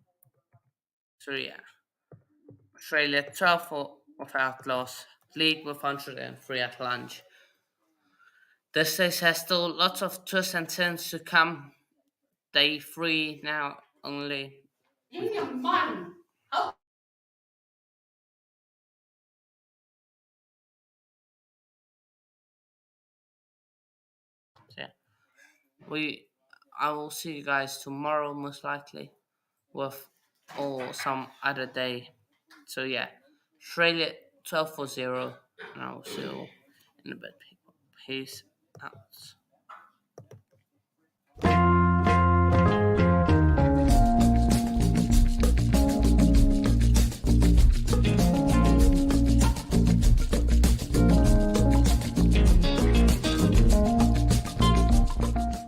so yeah, Australia 12 of Outlaws, lead with 103 at lunch. This race has still lots of twists and turns to come. Day 3 now only. So, yeah, we I will see you guys tomorrow most likely with or some other day. So yeah, Australia 12 for 0 and I will see you in a bit people. Peace out.